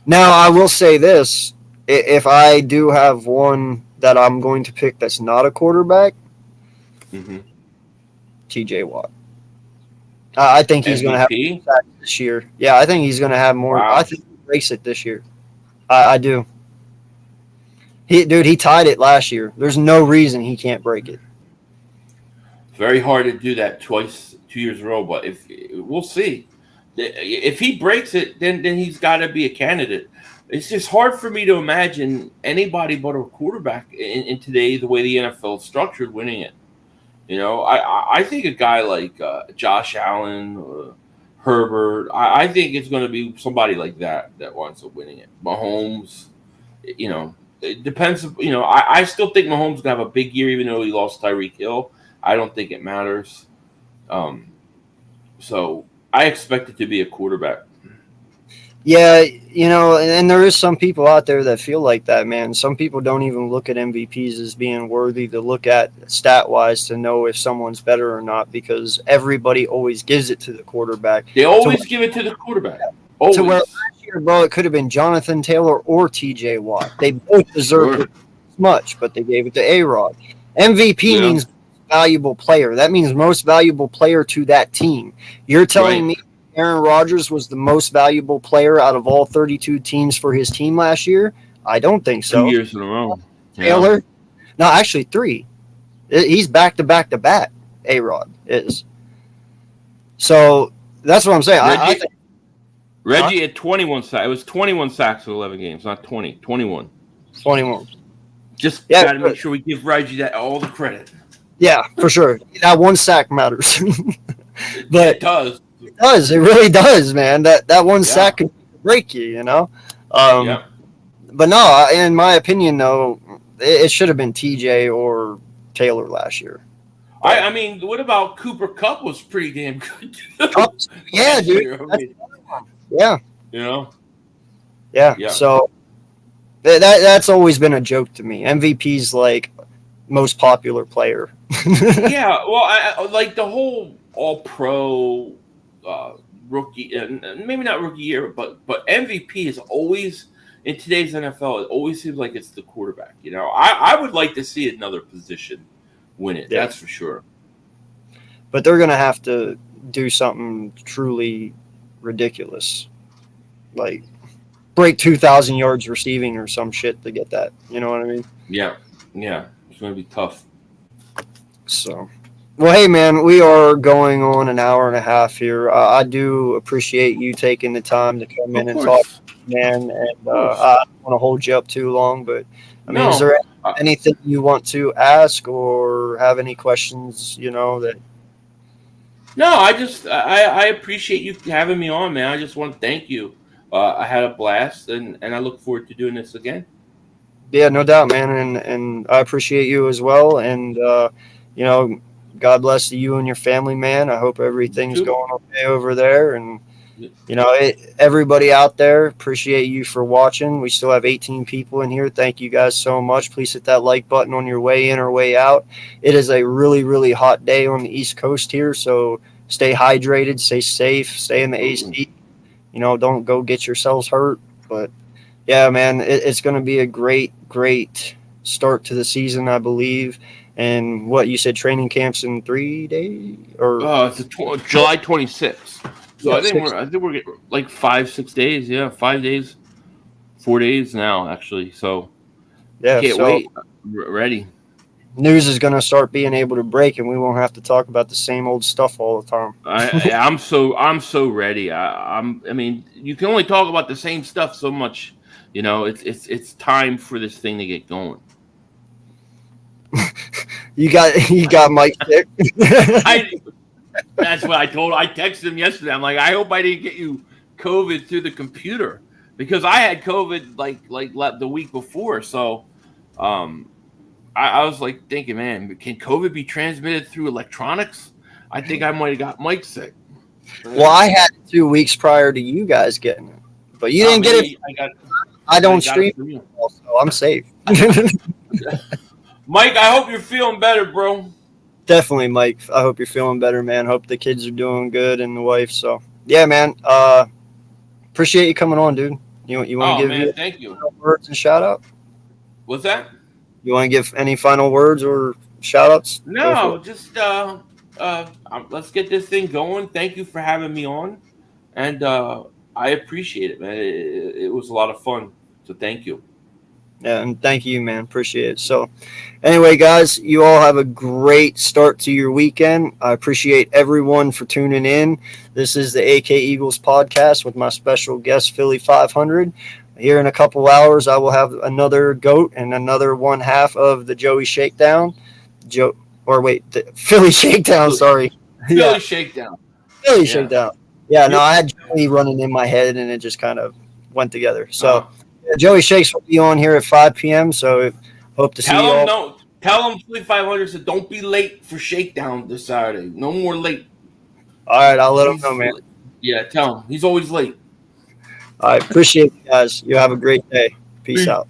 Now, I will say this. If I do have one that I'm going to pick that's not a quarterback, TJ Watt. I think he's going to have more sacks this year. Yeah, I think he's going to have more. Wow. I think he breaks it this year. I do. He tied it last year. There's no reason he can't break it. Very hard to do that 2 years in a row, but we'll see. If he breaks it, then he's got to be a candidate. It's just hard for me to imagine anybody but a quarterback in today, the way the NFL is structured, winning it. You know, I think a guy like Josh Allen, Herbert, I think it's going to be somebody like that wants to winning it. Mahomes, you know, it depends. You know, I still think Mahomes going to have a big year, even though he lost Tyreek Hill. I don't think it matters. So I expect it to be a quarterback. Yeah, you know, and there is some people out there that feel like that, man. Some people don't even look at MVPs as being worthy to look at stat-wise to know if someone's better or not, because everybody always gives it to the quarterback. They always give it to the quarterback. Always. To where last year, bro, it could have been Jonathan Taylor or TJ Watt. They both deserved it as much, but they gave it to A-Rod. MVP means valuable player. That means most valuable player to that team. You're telling me Aaron Rodgers was the most valuable player out of all 32 teams for his team last year? I don't think so. 2 years in a row. Taylor? No, actually 3. He's back-to-back-to-back, A-Rod is. So that's what I'm saying. I think Reggie had 21 sacks. It was 21 sacks in 11 games, not 20. 21. 21. Just got to make sure we give Reggie all the credit. Yeah, for sure. That one sack matters. But it does. It does. It really does, man. That one sack can break you, you know? But no, in my opinion, though, it should have been TJ or Taylor last year. I mean, what about Cooper Kupp was pretty damn good. Yeah, dude. Yeah. You know? Yeah. So that's always been a joke to me. MVP's like most popular player. Yeah, well, I like the whole all-pro rookie, maybe not rookie year, but MVP is always, in today's NFL, it always seems like it's the quarterback. You know, I would like to see another position win it. That's for sure. But they're going to have to do something truly ridiculous, like break 2,000 yards receiving or some shit to get that. You know what I mean? Yeah. It's going to be tough. So, well, hey, man, we are going on an hour and a half here. I do appreciate you taking the time to come in and talk, man. And I don't want to hold you up too long, but I mean, is there anything you want to ask or have any questions, you know, that? No, I appreciate you having me on, man. I just want to thank you. I had a blast, and I look forward to doing this again. Yeah, no doubt, man. And I appreciate you as well. And, you know, God bless you and your family, man. I hope everything's going okay over there. And, you know, everybody out there, appreciate you for watching. We still have 18 people in here. Thank you guys so much. Please hit that like button on your way in or way out. It is a really, really hot day on the East Coast here. So stay hydrated, stay safe, stay in the AC. You know, don't go get yourselves hurt. But, yeah, man, it's going to be a great start to the season, I believe. And what you said, training camps in 3 days or It's July 26th. So Yeah, I think we're getting like 5-6 days. Yeah, 5 days, 4 days now actually. So yeah. can't So wait. Ready. news is going to start being able to break, and we won't have to talk about the same old stuff all the time. I'm so ready. I mean, you can only talk about the same stuff so much. You know, it's time for this thing to get going. You got Mike sick. That's what I told. I texted him yesterday. I'm like, I hope I didn't get you COVID through the computer because I had COVID like the week before. So, I was like thinking, man, can COVID be transmitted through electronics? I think I might have got Mike sick. Well, I had it 2 weeks prior to you guys getting it, but you didn't get it. I don't stream, so I'm safe. Mike, I hope you're feeling better, bro. Definitely, Mike. I hope you're feeling better, man. Hope the kids are doing good and the wife. So, yeah, man. Appreciate you coming on, dude. You want to give thank you. Words and shout out? What's that? You want to give any final words or shout outs? No, just let's get this thing going. Thank you for having me on, and I appreciate it, man. It was a lot of fun, so thank you. Yeah, and thank you, man. Appreciate it. So, anyway, guys, you all have a great start to your weekend. I appreciate everyone for tuning in. This is the AK Eagles podcast with my special guest, Philly 500. Here in a couple hours, I will have another GOAT and another one half of the Joey Shakedown. The Philly Shakedown, sorry. Philly Shakedown. Philly Shakedown. Yeah, no, I had Joey running in my head, and it just kind of went together. So, Joey Shakes will be on here at 5 p.m., so hope to see you all. Tell them Philly 500 said don't be late for Shakedown this Saturday. No more late. All right, I'll let him know, man. Yeah, tell him. He's always late. All right, appreciate you guys. You have a great day. Peace out.